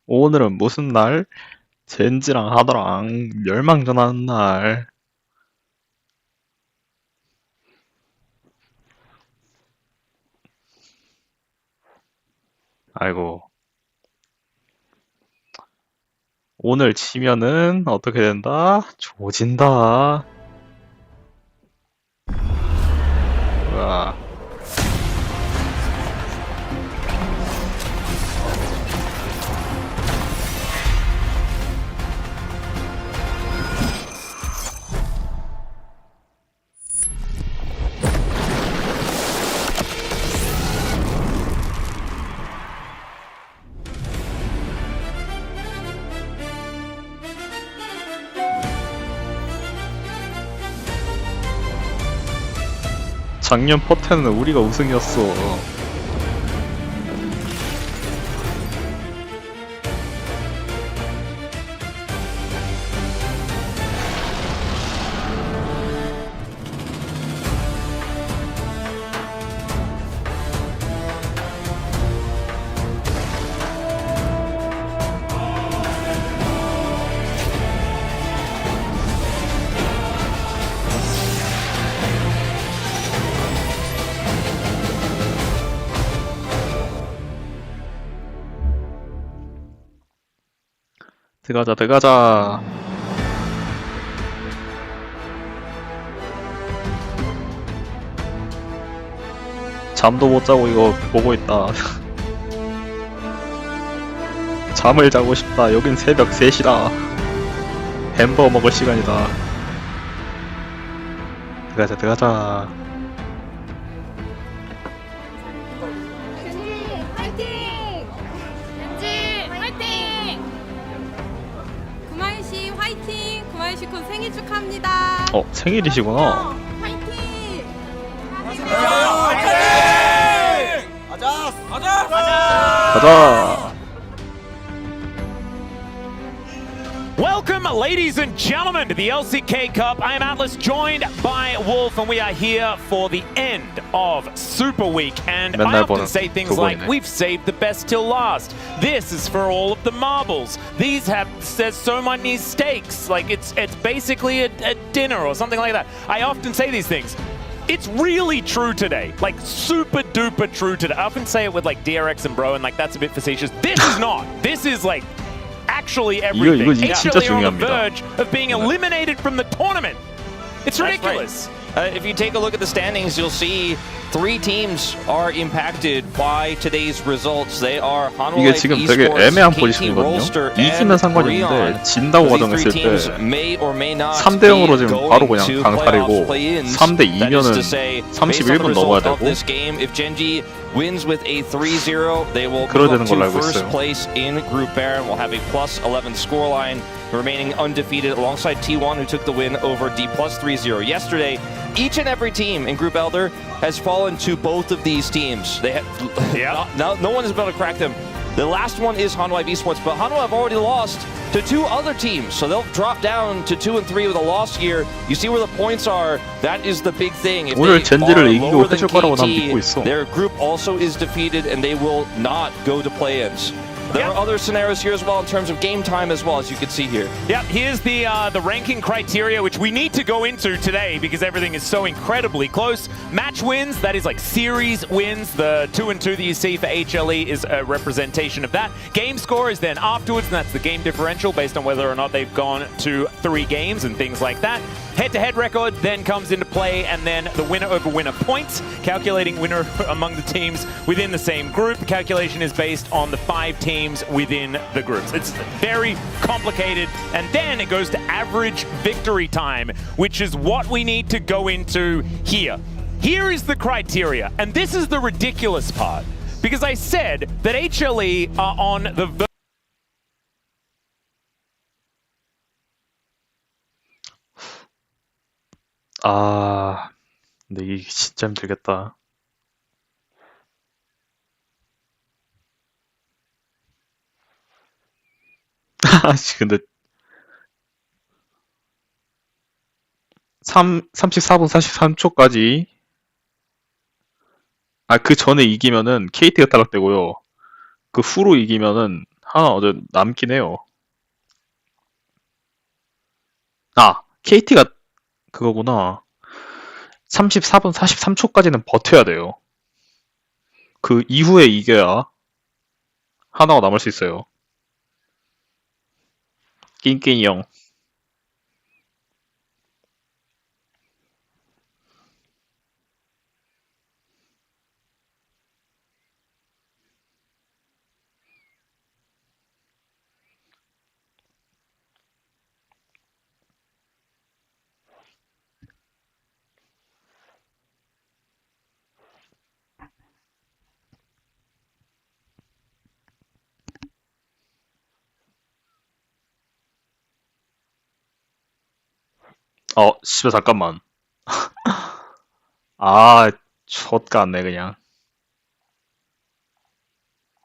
오늘은 무슨 날? 젠지랑 하더랑 멸망전 하는 날. 아이고. 오늘 지면은 어떻게 된다? 조진다. 우와. 작년 퍼텐은 우리가 우승이었어. 들어가자, 들어가자. 잠도 못 자고 이거 보고 있다. 잠을 자고 싶다. 여긴 새벽 3시다. 햄버거 먹을 시간이다. 들어가자, 들어가자. 겐지 화이팅! 겐지 화이팅! 구마윤씨 화이팅! 구마윤씨 곧 생일 축하합니다. 생일이시구나. 화이팅! 가자. Welcome, ladies and gentlemen, to the LCK Cup. I am Atlas, joined by Wolf, and we are here for the end of Super Week. And I often say things like, we've saved the best till last. This is for all of the marbles. These have, there's so many stakes. Like, it's basically a dinner or something like that. I often say these things. It's really true today, like super duper true today. I often say it with like DRX and Bro, and like that's a bit facetious. This is not. This is like actually everything. HLE are on the verge of being eliminated from the tournament. It's ridiculous. If you take a look at the standings, you'll see 3 teams are impacted by today's results. They are 이게 지금 되게 애매한 포지션이거든요. 이기면 상관없는데 진다고 가정했을 때 3대 0으로 지금 바로 그냥 강탈이고 3대 2면은 31분 넘어야 되고 wins with a 3-0. They will 그래야 move 되는 up to 걸로 알고 first 있어요. place in Group Baron. Will have a +11 scoreline, remaining undefeated alongside T1, who took the win over D +3-0 yesterday. Each and every team in Group Elder has fallen to both of these teams. They have no one is able to crack them. The last one is Hanwha Esports, but Hanwha have already lost to 2 other teams, so they'll drop down to 2 and 3 with a loss here. You see where the points are. That is the big thing. If 오늘 they 젠지를 are 이기고 lower than 해줄 거라고 난 믿고 있어. KT, their group also is defeated, and they will not go to play-ins. There are other scenarios here as well in terms of game time as well, as you can see here. Yep, here's the ranking criteria, which we need to go into today because everything is so incredibly close. Match wins, that is like series wins. The 2 and 2 that you see for HLE is a representation of that. Game score is then afterwards, and that's the game differential based on whether or not they've gone to 3 games and things like that. Head-to-head record then comes into play, and then the winner-over-winner points, calculating winner among the teams within the same group. The calculation is based on the 5 teams within the groups. It's very complicated, and then it goes to average victory time, which is what we need to go into here. Here is the criteria, and this is the ridiculous part, because I said that HLE are on the verge. 근데 이게 진짜 힘들겠다. 근데 34분 43초까지 그 전에 이기면은 KT가 탈락되고요. 그 후로 이기면은 하나 어제 남긴 해요. 아, KT가 그거구나. 34분 43초까지는 버텨야 돼요. 그 이후에 이겨야 하나가 남을 수 있어요. 낑낑이 형. 씨발 잠깐만. 아, 젖같네 그냥.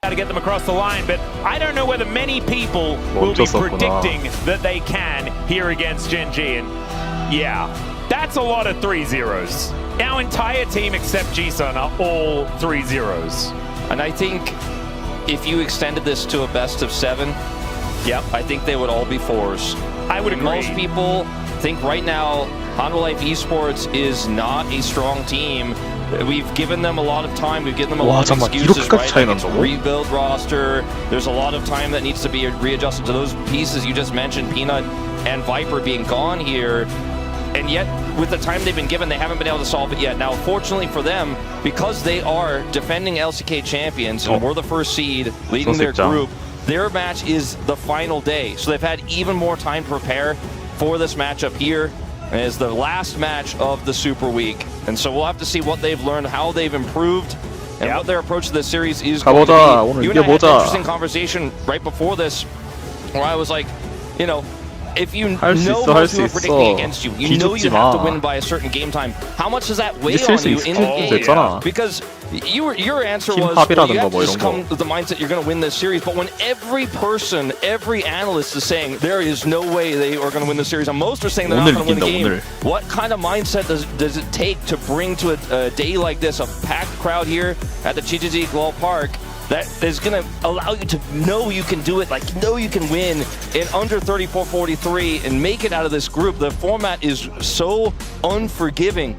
To get them across the line, but I don't know whether many people will be predicting that they can here against Gen G. And yeah, that's a lot of 3-0s. Our entire team except Jisun are all 3-0s. And I think if you extended this to a best of 7, Yep, I think they would all be 4s. I would agree. Most people think right now Hanwha Life Esports is not a strong team. We've given them a lot of time. We've given them a lot of excuses, right? Like it's a rebuild roster. There's a lot of time that needs to be readjusted to those pieces you just mentioned, Peanut and Viper being gone here. And yet, with the time they've been given, they haven't been able to solve it yet. Now, fortunately for them, because they are defending LCK champions and we're the first seed leading their group, their match is the final day. So they've had even more time to prepare for this matchup here. And it's the last match of the Super Week. And so we'll have to see what they've learned, how they've improved, and what their approach to this series is going to be. You and I had an interesting conversation right before this where I was like, you know, if you know most people are predicting against you, you know you have to win by a certain game time. How much does that weigh on you in the game? Because your answer was, well, you have to just come with the mindset you're going to win this series. But when every person, every analyst is saying there is no way they are going to win this series, and most are saying they're not going to win the game, what kind of mindset does it take to bring to a day like this, a packed crowd here at the Chichizi Global Park, that is going to allow you to know you can do it, like know you can win in under 34-43 and make it out of this group. The format is so unforgiving.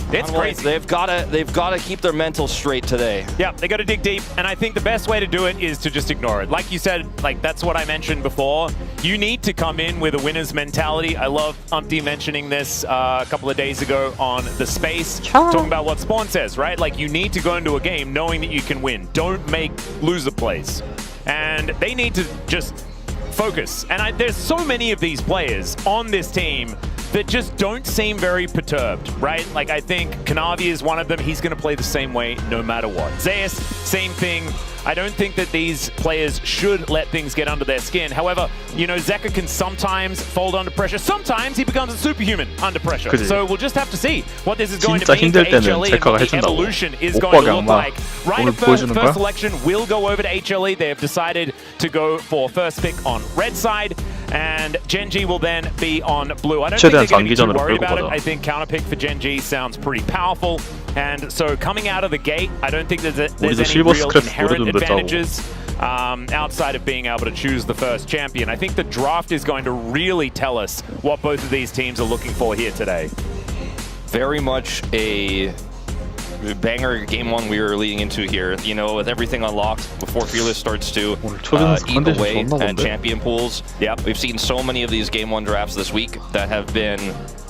It's crazy. They've got to keep their mental straight today. Yeah, they got to dig deep, and I think the best way to do it is to just ignore it. Like you said, like that's what I mentioned before. You need to come in with a winner's mentality. I love Umpty mentioning this a couple of days ago on The Space, talking about what Spawn says, right? Like you need to go into a game knowing that you can win. Don't make loser plays. And they need to just focus. And there's so many of these players on this team that just don't seem very perturbed, right? Like I think Kanavi is one of them. He's going to play the same way no matter what. Zeus, same thing. I don't think that these players should let things get under their skin. However, you know, Zeka can sometimes fold under pressure. Sometimes he becomes a superhuman under pressure. 그치. So we'll just have to see what this is going to mean for HLE and what the evolution is going to look like. Right, first selection will go over to HLE. They have decided to go for first pick on red side. And Gen G will then be on blue. I don't think they're going to be too worried about it. I think counter pick for Gen G sounds pretty powerful. And so coming out of the gate, I don't think there's any real inherent advantages outside of being able to choose the first champion. I think the draft is going to really tell us what both of these teams are looking for here today. Very much a banger game one we were leading into here, you know, with everything unlocked before Fearless starts to eat away at champion pools. Yep, we've seen so many of these game one drafts this week that have been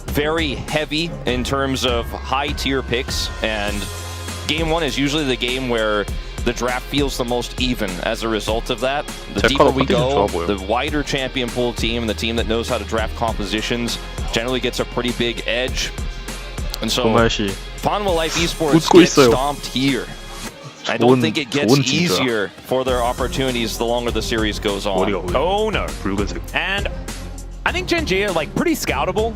very heavy in terms of high tier picks, and game one is usually the game where the draft feels the most even as a result of that. The deeper we go, the wider champion pool team, the team that knows how to draft compositions, generally gets a pretty big edge. And so Hanwha Life Esports gets stomped here. I don't think it gets easier for their opportunities the longer the series goes on. Oh no. And I think Gen G are like pretty scoutable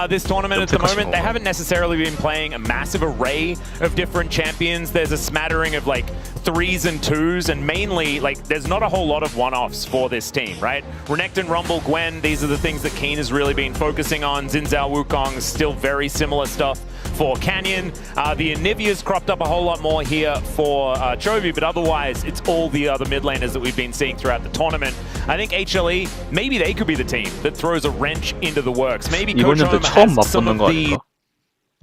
this tournament at the moment. They haven't necessarily been playing a massive array of different champions. There's a smattering of like 3s and 2s, and mainly, like, there's not a whole lot of one-offs for this team, right? Renekton, Rumble, Gwen, these are the things that Keen has really been focusing on. Xin Zhao, Wukong, still very similar stuff for Canyon. The Anivia's cropped up a whole lot more here for Chovy, but otherwise, it's all the other mid laners that we've been seeing throughout the tournament. I think HLE, maybe they could be the team that throws a wrench into the works. Maybe Coach 이번에도 Home 처음 has some 맞붙는 of 거 the... 아닌가?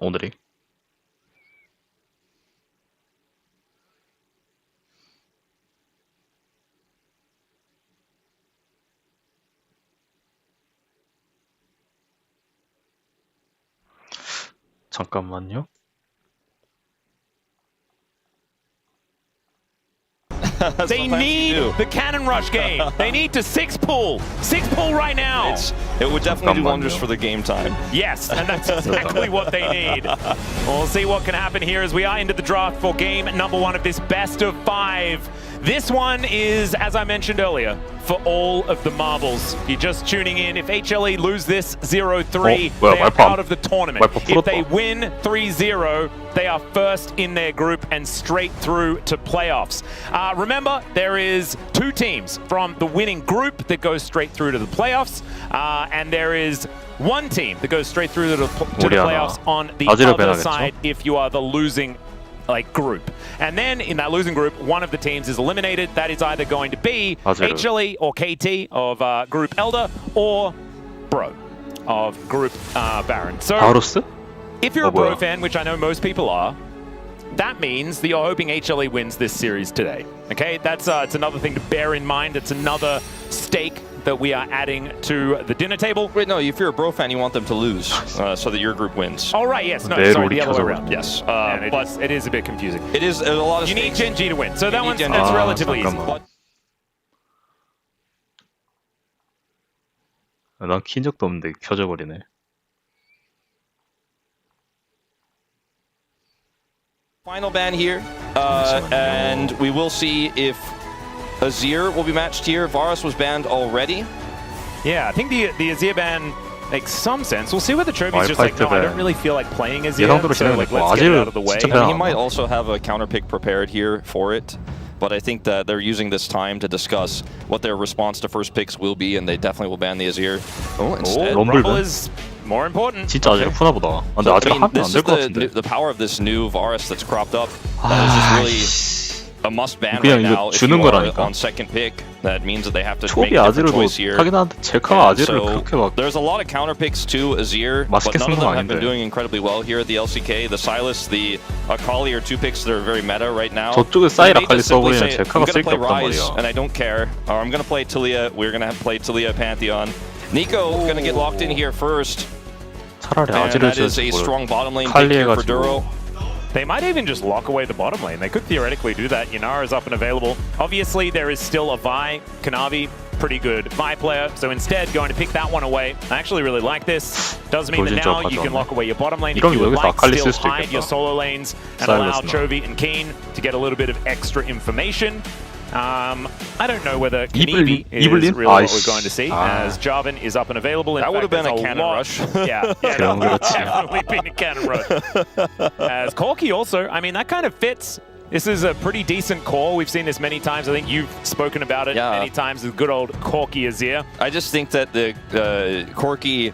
오늘이. 잠깐만요. They need the cannon rush game. They need to 6-pull. 6-pull right now. It would definitely do wonders for the game time. Yes, and that's exactly what they need. We'll see what can happen here as we are into the draft for game number 1 of this best of 5. This one is, as I mentioned earlier, for all of the marbles. If you're just tuning in, if HLE lose this 0-3, they are out of the tournament. If they win 3-0, they are first in their group and straight through to playoffs. Remember, there is 2 teams from the winning group that goes straight through to the playoffs, and there is 1 team that goes straight through to the playoffs on the other side if you are the losing group. And then in that losing group, one of the teams is eliminated. That is either going to be HLE or KT of Group Elder or Bro of Group Baron. So if you're a Bro fan, which I know most people are, that means that you're hoping HLE wins this series today. Okay, that's it's another thing to bear in mind. It's another stake that we are adding to the dinner table. Wait, no, if you're a Bro fan, you want them to lose so that your group wins. Oh, right, yes. No, sorry, the other way around. Yes. But it is a bit confusing. It is a lot of You need Gen G to win, so that one's that's relatively easy. 난 킨 적도 없는데 켜져 버리네. Final ban here, and we will see if Azir will be matched here. Varus was banned already. Yeah, I think the Azir ban makes some sense. We'll see whether Chovy's just like, no, I don't really feel like playing Azir, so like, let's get it out of the way. I mean, he might also have a counter pick prepared here for it, but I think that they're using this time to discuss what their response to first picks will be, and they definitely will ban the Azir. Oh, instead, Rumble is more important. 진짜 아지를 푸나 보다. 근데 아지를 하면 안 될 것 같은데. The power of this new Varus that's cropped up, that is just really a must ban right now. If you are on second pick, that means that they have to make a different choice here. So there's a lot of counter picks to Azir, but none of them have been doing incredibly well here at the LCK. The Sylas, the Akali are 2 picks that are very meta right now. 저쪽에 사일 아칼리 써버리면 제카가 쓸 게 없단 말이야. And I don't care. Or I'm going to play Talia. We're going to play Talia Pantheon. Nico going to get locked in here first. And that is a strong bottom lane pick here for Duro. They might even just lock away the bottom lane. They could theoretically do that. Yanara is up and available. Obviously, there is still a Vi, Kanavi, pretty good Vi player. So instead, going to pick that one away. I actually really like this. Does mean that now you can lock away your bottom lane. If you would like, still hide your solo lanes and allow Chovy and Keen to get a little bit of extra information. I don't know whether Kanivi is really what we're going to see, as Jarvan is up and available. In that would have been a cannon rush. Yeah, that would have definitely been a cannon rush. As Corki also, I mean, that kind of fits. This is a pretty decent core. We've seen this many times. I think you've spoken about it many times, the good old Corki Azir. I just think that the Corki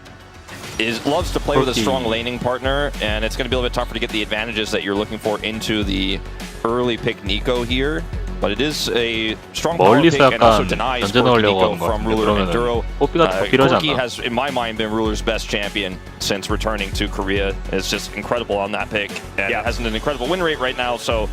loves to play with a strong laning partner, and it's going to be a little bit tougher to get the advantages that you're looking for into the early pick Nico here. But it is a strong power pick and also denies Nico from Ruler and Duro. Corki has, in my mind, been Ruler's best champion since returning to Korea. It's just incredible on that pick, and has an incredible win rate right now, so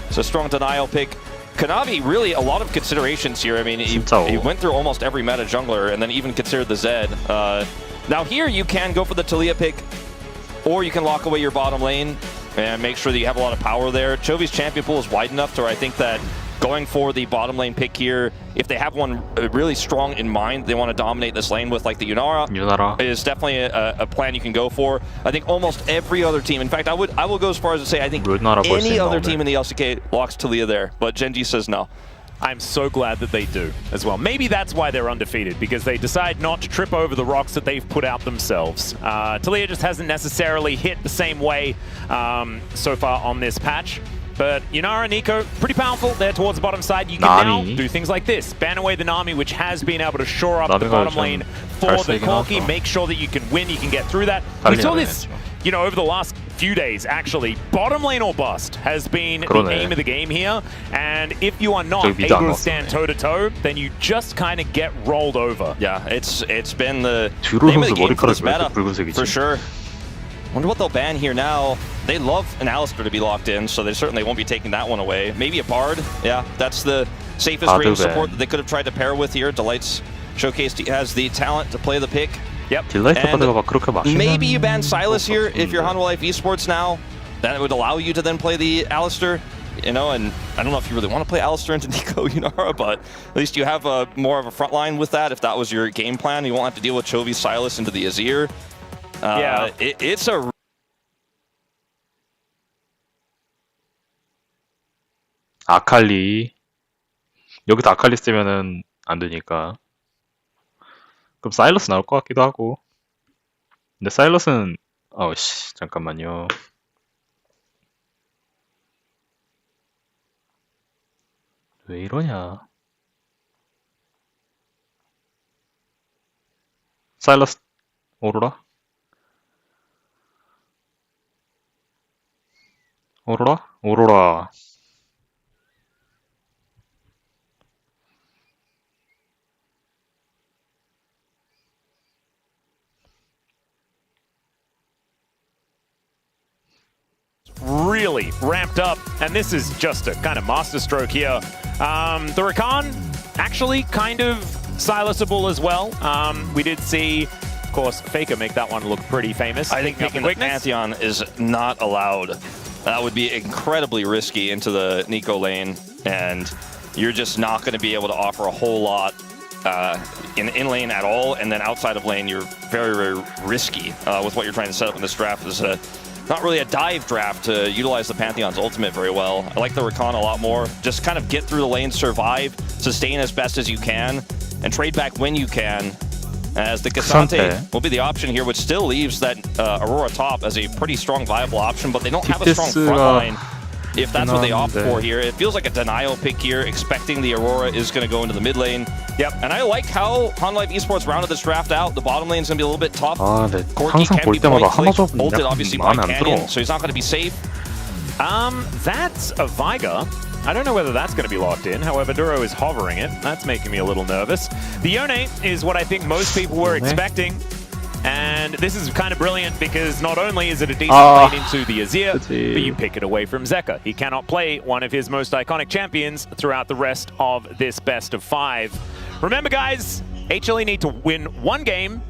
it's a strong denial pick. Kanavi, really a lot of considerations here. I mean, he went through almost every meta jungler and then even considered the Zed. Now here you can go for the Talia pick, or you can lock away your bottom lane and make sure that you have a lot of power there. Chovy's champion pool is wide enough to where I think that going for the bottom lane pick here, if they have one really strong in mind, they want to dominate this lane with like the Yunara is definitely a plan you can go for. I think almost every other team, in fact, I will go as far as to say I think any other team in the LCK locks Talia there, but Gen G says no. I'm so glad that they do as well. Maybe that's why they're undefeated, because they decide not to trip over the rocks that they've put out themselves. Talia just hasn't necessarily hit the same way so far on this patch. But Yunara and Nico, pretty powerful there towards the bottom side. You can now Nami. do things like this. Ban away the Nami, which has been able to shore up the Nami가 bottom 좀 lane for the 잘 쓰이긴 Corki. 하죠. Make sure that you can win, you can get through that. We 빨리 saw this, 나가야죠. over the last few days, actually. Bottom lane or bust has been the 그러네. aim of the game here. And if you are not 저기 미드 안 able to 왔어. stand toe-to-toe, then you just kind of get rolled over. Yeah, it's been the 듀로 name of 선수 the game for this 머리카락이 왜 meta, 이렇게 붉은색이지? for sure. Wonder what they'll ban here now. They love an Alistar to be locked in, so they certainly won't be taking that one away. Maybe a Bard. Yeah, that's the safest Bard range ban. support that they could have tried to pair with here. Delight's showcased he has the talent to play the pick. Yep. 딜라이트 And 카드가 막 그렇게 맛있는 maybe you ban Silas here if you're 없었는데. Hanwha Life Esports now. That would allow you to then play the Alistar. And I don't know if you really want to play Alistar into Nico Yunara, but at least you have more of a front line with that if that was your game plan. You won't have to deal with Chovy Silas into the Azir. Yeah. It's a 아칼리. 여기서 아칼리 쓰면은 안 되니까. 그럼 사일러스 나올 것 같기도 하고. 근데 사일러스는 잠깐만요. 왜 이러냐? 사일러스 오로라? 오로라. Really ramped up, and this is just a kind of masterstroke here. The Rakan actually kind of silencable as well. We did see, of course, Faker make that one look pretty famous. I think picking the Pantheon is not allowed. That would be incredibly risky into the Nico lane, and you're just not going to be able to offer a whole lot in lane at all, and then outside of lane, you're very, very risky with what you're trying to set up in this draft. This is not really a dive draft to utilize the Pantheon's ultimate very well. I like the Rakan a lot more. Just kind of get through the lane, survive, sustain as best as you can, and trade back when you can. As the Cassante will be the option here, which still leaves that Aurora top as a pretty strong, viable option, but they don't have a strong front line. If that's what they opt for here, it feels like a denial pick here, expecting the Aurora is going to go into the mid lane. Yep. And I like how Hanwha Life Esports rounded this draft out. The bottom lane is going to be a little bit tough. 네. Corki 항상 can 볼 be 때마다 point click, 하마저분 bolted 약간 obviously by 마음에 안 Canyon, 들어. so he's not going to be safe. That's a Viger. I don't know whether that's going to be locked in. However, Duro is hovering it. That's making me a little nervous. The Yone is what I think most people were expecting. And this is kind of brilliant because not only is it a decent lane into the Azir, but you pick it away from Zeka. He cannot play one of his most iconic champions throughout the rest of this best of 5. Remember, guys, HLE need to win one game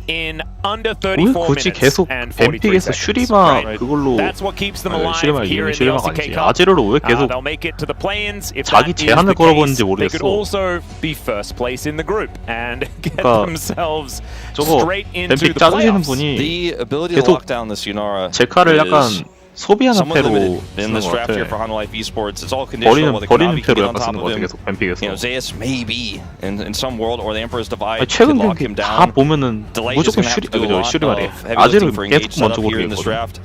in under 34 굳이 minutes 계속 and 43 뱀픽에서 seconds. 슈리마 그걸로 That's what keeps them alive 슈리마 here in the 슈리마가 LCK 아니지. Cup. 아지르를 왜 계속 They'll make it to the play-ins. If 자기 that is 제한을 the 걸어보는지 case, they could 모르겠어. also be first place in the group and get 그러니까 themselves 저거 straight into 뱀픽 the 짜주시는 playoffs. 분이 The ability to 계속 lock down this Yunara 제카를 약간 is 소비하는 somewhat 패로 limited in 쓰는 this 것 draft here 같아. for Hanwha Life Esports. It's all conditional whether 버리는 Kanavi can 패로 get on 약간 top 쓰는 of 것 같아. him. 계속 뱀픽에서. Zeus maybe in some world, or the Emperor's Divide 아니, could 최근 lock him 경기 다 down. 보면은 Delight is 무조건 going to have to do a lot 슈리마래. of heavy lifting 아지를 for engage 계속 먼저 setup here in this 고르겠거든. draft.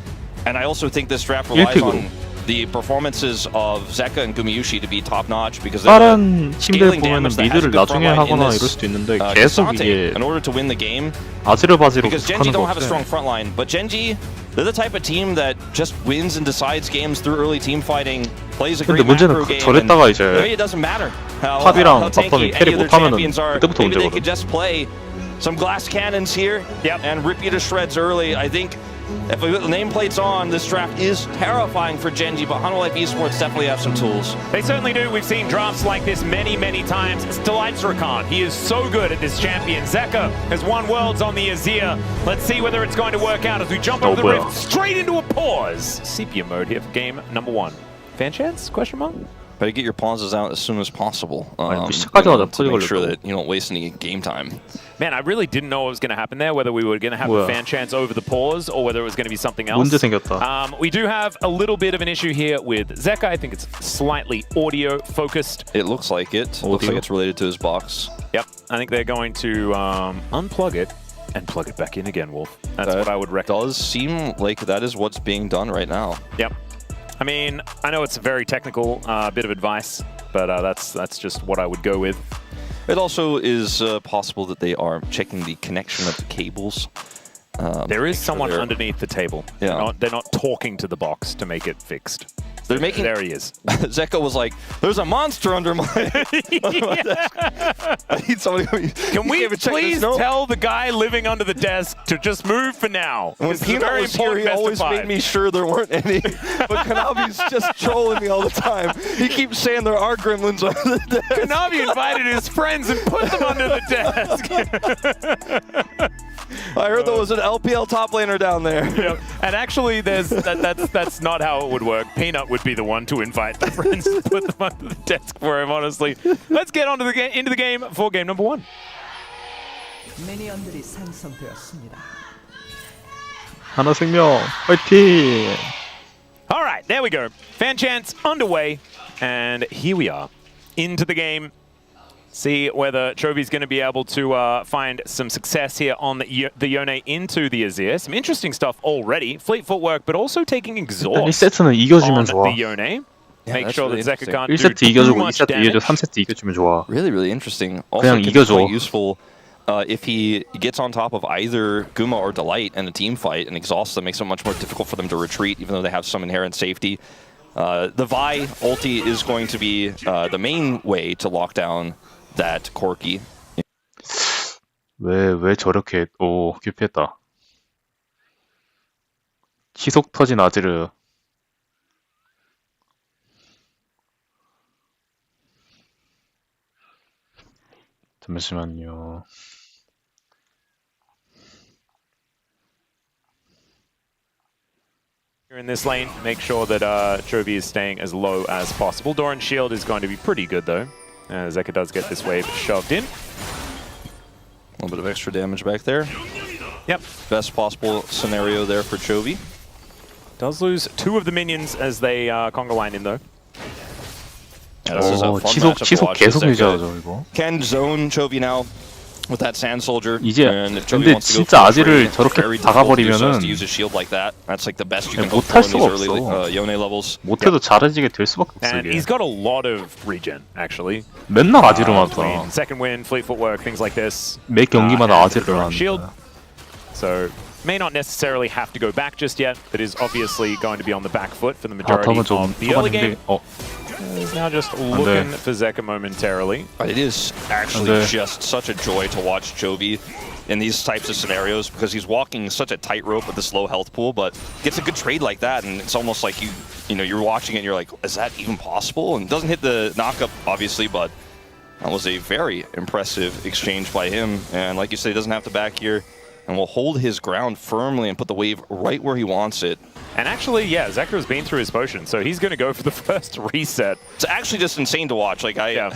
And I also think this draft relies 1픽으로. on the performances of Zeka and Gumayushi to be top notch because they're 다른 팀들 scaling 보면은 damage that has a 미드를 good 나중에 front line in 하거나 this 이럴 수도 있는데 계속 Cassante 이게 in order to win the game. 아지르바지로 Because 계속 Genji 하는 don't 거 have a strong 같아. front line, but Genji, they're the type of team that just wins and decides games through early team fighting, plays a 근데 great 문제는 macro game, 저랬다가 and 이제 maybe it doesn't matter how 탑이랑 tanky 바텀이 any 캐리 of their 못하면은 champions are. 그때부터 Maybe they 문제거든. could just play some glass cannons here and rip you to shreds early. I think if we put the nameplates on, this draft is terrifying for Genji, but Hanwha Life Esports definitely have some tools. They certainly do. We've seen drafts like this many, many times. It's Delight's Rakan. He is so good at this champion. Zeka has won worlds on the Azir. Let's see whether it's going to work out as we jump over the rift straight into a pause. Sepia mode here for game number 1. Fan chance? Question mark? Better get your pauses out as soon as possible. 시작하자마자 To make sure 터져가지고. that you don't waste any game time. Man, I really didn't know what was going to happen there, whether we were going to have a fan chance over the pause or whether it was going to be something else. 문제 생겼다. We do have a little bit of an issue here with Zeka. I think it's slightly audio focused. It looks like it. Looks like it's related to his box. Yep, I think they're going to unplug it and plug it back in again, Wolf. That's what I would recommend. Does seem like that is what's being done right now. Yep. I mean, I know it's a very technical bit of advice, but that's just what I would go with. It also is possible that they are checking the connection of the cables. There is someone underneath the table. Yeah. They're not talking to the box to make it fixed. They're making. There he is. Zeka was like, "There's a monster under my." I need somebody. Can we please tell the guy living under the desk to just move for now? When Peanut was here, he always made me sure there weren't any. But Kanavi's just trolling me all the time. He keeps saying there are gremlins under the desk. Kanavi invited his friends and put them under the desk. I heard there was an LPL top laner down there. Yep. And actually, that's not how it would work. Peanut would be the one to invite the friends to put them under the desk for him, honestly. Let's get into the game for game number 1. 미니언들이 생성되었습니다. 하나생명 화이팅! All right, there we go. Fan chants underway, and here we are into the game. See whether Chovy's going to be able to find some success here on the Yone into the Azir. Some interesting stuff already. Fleet footwork, but also taking exhaust 1세트는 이겨주면 on 좋아. the Yone. Make sure that Zeka can't do 1세트 too 이겨주고 much 2세트 damage. 이겨주고 3세트 이겨주면 좋아. Really, really interesting. Also, 그냥 can be 이겨줘. quite useful if he gets on top of either Guma or Delight in a team fight and exhausts them, makes it much more difficult for them to retreat, even though they have some inherent safety. The Vi ulti is going to be the main way to lock down that Corki. 왜 저렇게 기피했다. 시속 터진 아지르. 잠시만요. In this lane, make sure that Chovy is staying as low as possible. Doran's shield is going to be pretty good though. Zeka does get this wave shoved in. A little bit of extra damage back there. Yep. Best possible scenario there for Chovy. Does lose 2 of the minions as they conga line in though. Yeah, this is a fun matchup to 치속 watch. 계속 Zeka 유지하죠 이거. Can zone Chovy now with that Sand Soldier. 이제 and if Chovy 근데 wants to go 진짜 for 아지를 free, 저렇게 very difficult to do so, 다가버리면은 to use a shield like that. That's like the best you can hope 못할 for in these 수가 early 없어. Yone levels. 못해도 잘해지게 될 수밖에 없어 And 이게. he's got a lot of regen actually. 맨날 아지르만 Between 하더라. second wind, fleet footwork, things like this. 매 경기마다 And 아지르를 Doran's shield. 하는데. So may not necessarily have to go back just yet, but is obviously going to be on the back foot for the majority 바텀은 좀 of the early game. 초반인데. He's now just looking for Zeka momentarily. It is actually Okay. just such a joy to watch Chovy in these types of scenarios because he's walking such a tightrope with this low health pool, but gets a good trade like that, and it's almost like you're watching it and you're like, is that even possible? And doesn't hit the knockup obviously, but that was a very impressive exchange by him. And like you said, he doesn't have to back here and will hold his ground firmly and put the wave right where he wants it. And actually, yeah, Zeka's been through his potion, so he's going to go for the first reset. It's actually just insane to watch. Like Yeah.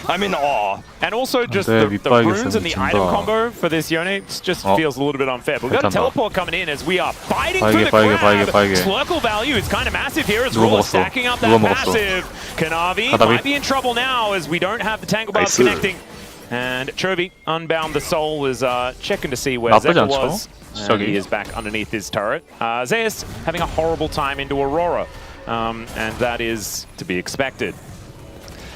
I'm in awe. And also just 네, the 밑바닥에 runes and the 있습니다. item combo for this Yone just feels a little bit unfair. But we've got a 괜찮다. teleport coming in as we are fighting for 빠이게, the 빠이게, grab. 빠이게, 빠이게. Slurkle value is kind of massive here as 누가 Raw 먹었어? stacking up 누가 that 먹었어? massive. Kanavi 가다비. might be in trouble now as we don't have the tangle bars 나이스. connecting. And Chovy, Unbound the Soul, is checking to see where 나쁘지 Zeka 않죠? was. And 시작이. he is back underneath his turret. Zeus having a horrible time into Aurora. And that is to be expected.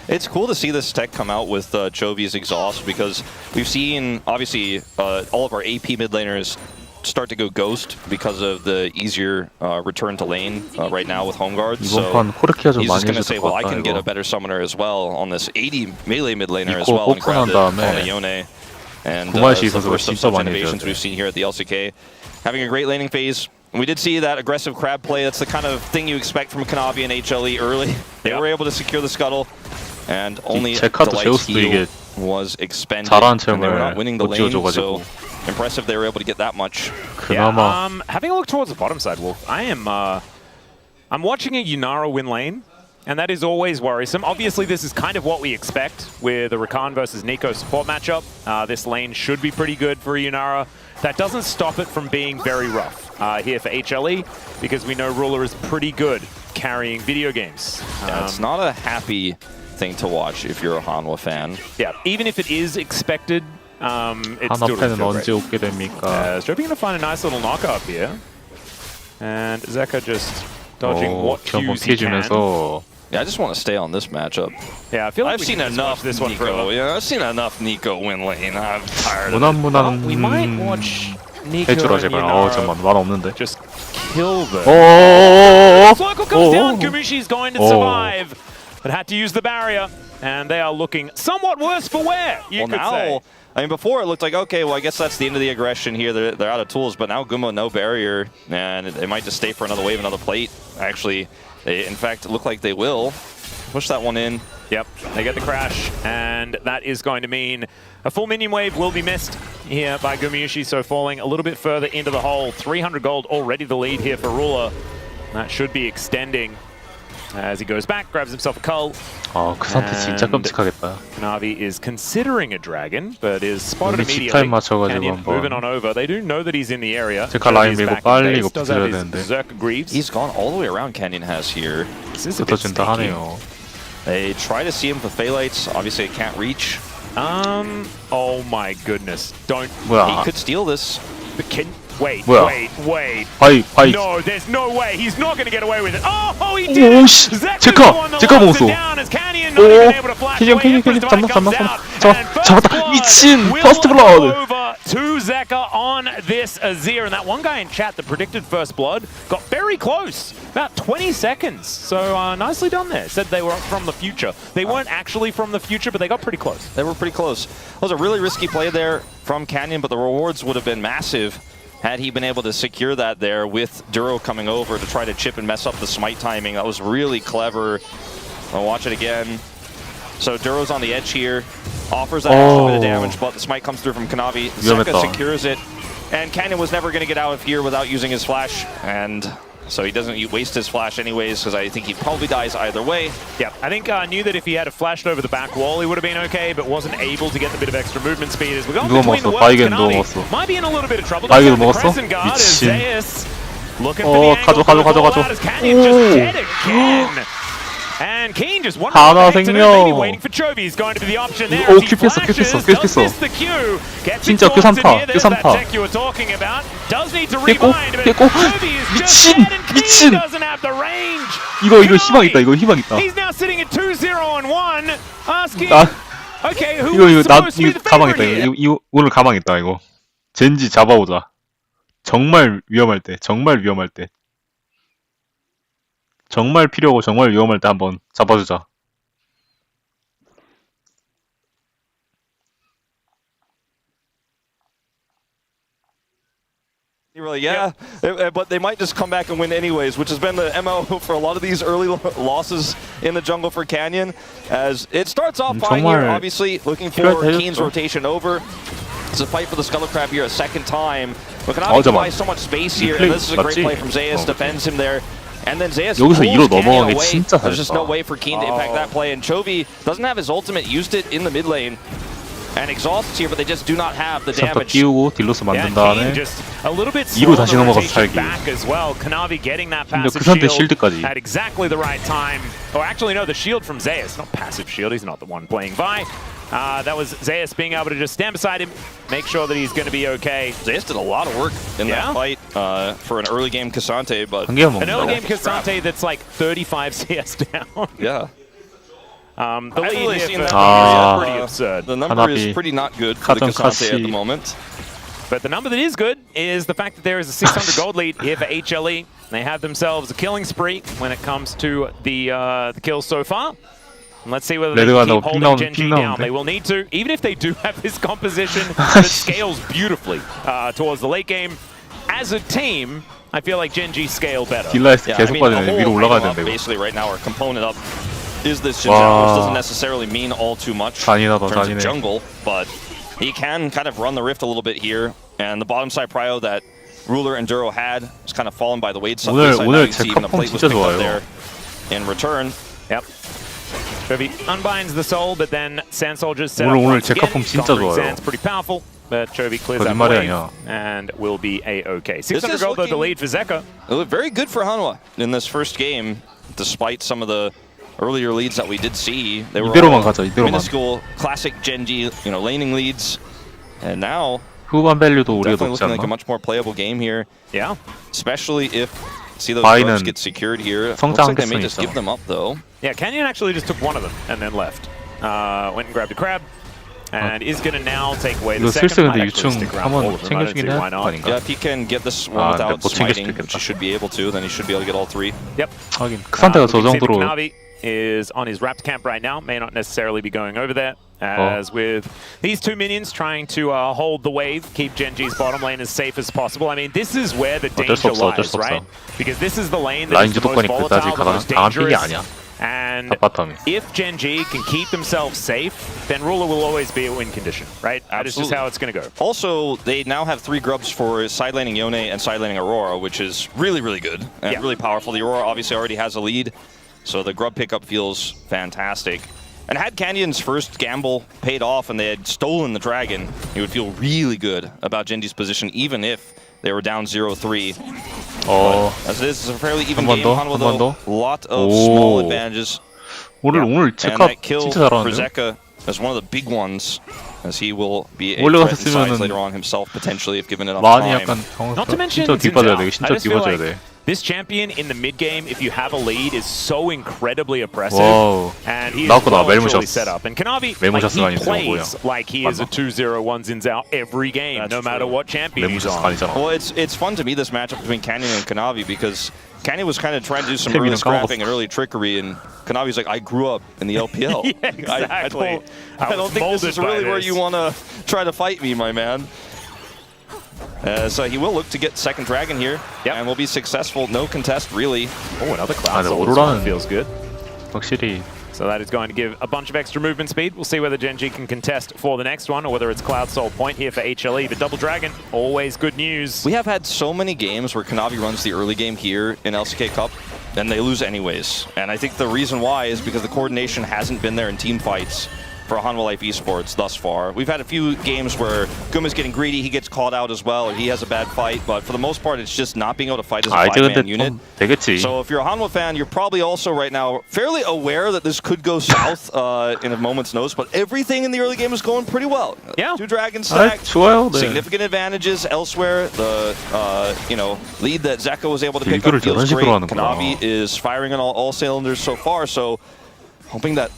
It's cool to see this tech come out with Chovy's exhaust because we've seen, obviously, all of our AP mid laners start to go ghost because of the easier return to lane right now with home guards. 이번 판 코르키가 좀 He's 많이 just going to 해줄 say, 것 well, I 같다 can get 이거. a better summoner as well on this 80 melee mid laner as 이거 well and grab 뽑고 it 난 on 다음에 the Yone. And 구마시 it's the 선수가 first of 진짜 such 많이 innovations 해줘야 we've 돼. seen here at the LCK. Having a great laning phase. We did see that aggressive crab play. That's the kind of thing you expect from Kanavi and HLE early. They were able to secure the scuttle, and only 제카도 Delight's 제우스도 heal 이게 was expended, 잘하는 and they were 체험을 not winning the 못 lane, so 지어줘가지고. impressive they were able to get that much. 그나마 Having a look towards the bottom side, Wolf, I'm watching a Yunara win lane, and that is always worrisome. Obviously, this is kind of what we expect with a Rakan versus Nico support matchup. This lane should be pretty good for Yunara. That doesn't stop it from being very rough here for HLE, because we know Ruler is pretty good carrying video games. Yeah, it's not a happy thing to watch if you're a Hanwha fan. Yeah, even if it is expected, it 하나 still doesn't 팬은 feel 언제 great. 오게 됩니까? Stroppy going to find a nice little knock up here. And Zeka just dodging what cues he can. 피해주면서 Yeah, I just want to stay on this matchup. Yeah, I feel like I've we seen can just enough watch this one Nico. forever. Yeah, I've seen enough Nico win lane. I'm tired of it. 무난무난 We might watch Nico 해주라 and 제발. Yunara 잠깐만 말 없는데. just kill them. 어어어어어. Circle comes down. Gumushi's going to survive, but had to use the barrier, and they are looking somewhat worse for wear. You could say. I mean, before it looked like, okay, well, I guess that's the end of the aggression here. They're out of tools, but now Gumo, no barrier, and they might just stay for another wave, another plate. Actually, they, in fact, look like they will. Push that one in. Yep, they get the crash, and that is going to mean a full minion wave will be missed here by Gumayushi, so falling a little bit further into the hole. 300 gold already the lead here for Ruler. That should be extending as he goes back, grabs himself a cull. 그 상태 진짜 끔찍하겠다. Navi is considering a dragon, but is spotted 여기 immediately. 집타임 맞춰가지고 Canyon 한번. moving on over. They do know that he's in the area. 제가 라인 He's 밀고 back in 빨리 base. 이거 Does have 붙여야 his 되는데. Zerk Greaves. He's gone all the way around. Canyon has here. This is a bit 붙어준다 sneaky. 하네요. They try to see him with Phthalates. Obviously, it can't reach. Oh my goodness. Don't. 뭐야? He could steal this. But can, wait, 뭐야? wait. 바이. No, there's no way. He's not going to get away with it. Oh, he did it. 오씨. Zek 제카 was the one that locks 먹었어. it down as Canyon not even able to flash 캐니언 away. Empress Divine comes out, and First 잡았다. Blood 미친 will 퍼스트 go 블러드. over to Zeka on this Azir. And that one guy in chat that predicted First Blood got very close. About 20 seconds. So nicely done there. Said they were from the future. They weren't actually from the future, but they got pretty close. They were pretty close. It was a really risky play there from Canyon, but the rewards would have been massive had he been able to secure that there with Duro coming over to try to chip and mess up the smite timing. That was really clever. I'll watch it again. So Duro's on the edge here, offers that extra bit of damage, but the smite comes through from Kanavi. Zeka secures it, and Canyon was never going to get out of here without using his flash, and so he doesn't waste his flash anyways, because I think he probably dies either way. Yeah, I think knew that if he had flashed over the back wall, he would have been okay, but wasn't able to get the bit of extra movement speed. As we're going between the worlds, Kanavi might be in a little bit of trouble. 바이게도 먹었어? Crescent Guard as 미친. Zeus looking for the angle. 가져. As Canyon just dead again. And Keen just wondering 하나 what the heck to do. 생명. Maybe waiting for Chovy is going to be the option there. 오, As he 큐피했어. flashes, 큐피했어. does miss the Q. Gets 진짜 exhausted 큐3타, here. There's that 큐3타. tech you were talking about. Does need to 깼고, rewind, but 깼고. Chovy is just 미친, dead and Keen 미친. doesn't have the range. 이거 희망 있다. 이거 희망 있다. He's now sitting at 2-0-1, asking, okay, who 이거 was supposed to be 이거 the 가망했다. favorite here? 이거 오늘 가망했다. 이거 젠지 잡아오자. 정말 위험할 때. 정말 필요하고 정말 위험할 때 한번 잡아주자. Really, yeah, but they might just come back and win anyways, which has been the MO for a lot of these early losses in the jungle for Canyon. As it starts off fine here, obviously looking for Keen's rotation over. It's a fight for the Skull Crab here a second time. But Kanavi buys so much space here, and this is a great play from Zeus, defends him there. And then Zeus pulls Canyon away. There's just no way for Keen to impact that play, and Chovy doesn't have his ultimate, used it in the mid lane. And exhausts here, but they just do not have the damage. 띄우고 딜로스 만든 다음에 just a little bit 이로 다시 넘어가서 rotation 살기. back as well. Kanavi getting that 근데 passive 그 상태 shield 실드까지. at exactly the right time. Or actually, no, the shield from Zeus, not passive shield. He's not the one playing Vi. That was Zeus being able to just stand beside him, make sure that he's going to be okay. Zeus did a lot of work in that fight for an early game Cassante, but an early game Cassante that's like 35 CS down. Yeah. The lead really here seen for that is pretty absurd. The number is pretty not good for the Cassante at the moment. But the number that is good is the fact that there is a 600 gold lead here for HLE. They have themselves a killing spree when it comes to the kills so far. And let's see whether they can keep holding Genji down. They will need to, even if they do have this composition that scales beautifully towards the late game. As a team, I feel like Genji scale better. 딜라이스 계속 빠지네. 위로 올라가야 되는데. Basically, right now, our component up is this Jinzhao, which doesn't necessarily mean all too much in terms of jungle, but he can kind of run the rift a little bit here. And the bottom side prio that Ruler and Duro had was kind of fallen by the weight. 오늘 제 컵폼 진짜 좋아요. There in return. Yep. Chovy unbinds the soul, but then Sand Soldiers set up 오늘 once 제 again. 컵폼 진짜 좋아요. Sand's pretty powerful, but Chovy clears that 거짓말이 wave 아니야. and will be a-okay. 600 gold though the lead for Zeka. It looked very good for Hanwha in this first game, despite some of the earlier leads that we did see. They were 이대로만 가자, 이대로만. minuscule, classic Genji, laning leads, and now 후반 밸류도 우리가 definitely 높지 looking like a 않나? much more playable game here. Yeah. Especially if See those 바이는 grubs get secured here. Looks 성장 like they may 한계성이 just 있어. give them up though. Yeah, Canyon actually just took one of them and then left. Went and grabbed a crab. And is going to now take away the 이거 second. 슬슬 근데 Might actually 유충 stick around 한번 all of them. I don't see 챙겨주긴 해야 why 될 거 not. 아닌가? Yeah, if he can get this one 근데 without 못 챙길 smiting, 수도 which he 있겠다. should be able to, then he should be able to get all three. Yep. 하긴 그 상태가 저 we can see that 정도로 Kanavi is on his wrapped camp right now. May not necessarily be going over there. As with these two minions trying to hold the wave, keep Genji's bottom lane as safe as possible. I mean, this is where the 어쩔 수 danger 없어, 어쩔 lies, 수 없어. right? Because this is the lane that 라인 is the most 주도권이 그다지 volatile, the most 강한 픽이 dangerous. 아니야. And 바텀이. if Genji can keep themselves safe, then Ruler will always be a win condition, right? That is just Absolutely. how it's going to go. Also, they now have 3 grubs for side laning Yone and side laning Aurora, which is really, really good and Yeah. really powerful. The Aurora obviously already has a lead, so the grub pickup feels fantastic. And had Canyon's first gamble paid off and they had stolen the dragon, you would feel really good about Genji's position, even if they were down 0-3. As it is, it's a fairly even 번 game. 더, Hanwha, 한 번 though, 더. lot of 오. small advantages. 오늘 And 체크 that kill 진짜 for 잘하는데. Zeka is one of the big ones, as he will be a 원래 threat in size 같았으면은 later on himself, potentially, if given enough 많이 time. 약간 Not to mention, 진짜 it's in 뒤빠져야 doubt. 돼. I 진짜 just feel 뒤빠져야 like 돼. this champion in the mid game, if you have a lead, is so incredibly oppressive. 와우. And he is 나왔구나, well and 멜무셔스. truly set up. And Kanavi, 멜무셔스가 like, he 아니고 plays 뭐야. like he is a 2-0 1-ins out every game, That's no matter true. what champion he's 멜무셔스가 on. 아니잖아. Well, it's fun to me, this matchup between Canyon and Kanavi, because Canyon was kind of trying to do some Canyon early and Kanavi. scrapping and early trickery, and Kanavi's like, I grew up in the LPL. Yeah, exactly. I don't think this is really where you want to try to fight me, my man. So he will look to get second dragon here, and will be successful. No contest, really. Oh, another cloud 네, soul. 오로라는 Feels good. 확실히 So that is going to give a bunch of extra movement speed. We'll see whether Genji can contest for the next one or whether it's Cloud Soul point here for HLE. But Double Dragon, always good news. We have had so many games where Kanavi runs the early game here in LCK Cup, and they lose anyways. And I think the reason why is because the coordination hasn't been there in team fights for Hanwha Life Esports thus far. We've had a few games where Guma's getting greedy, he gets called out as well, or he has a bad fight, but for the most part, it's just not being able to fight as a 이제 근데 five-man unit. 좀 되겠지. So if you're a Hanwha fan, you're probably also right now fairly aware that this could go south in a moment's notice, but everything in the early game is going pretty well. Yeah. 2 dragons 아, stacked. 좋아요. 네. Significant advantages elsewhere. The lead that Zeka was able to pick 이거를 up feels 저런 great. 식으로 하는구나. Kanavi is firing on all cylinders so far. So hoping that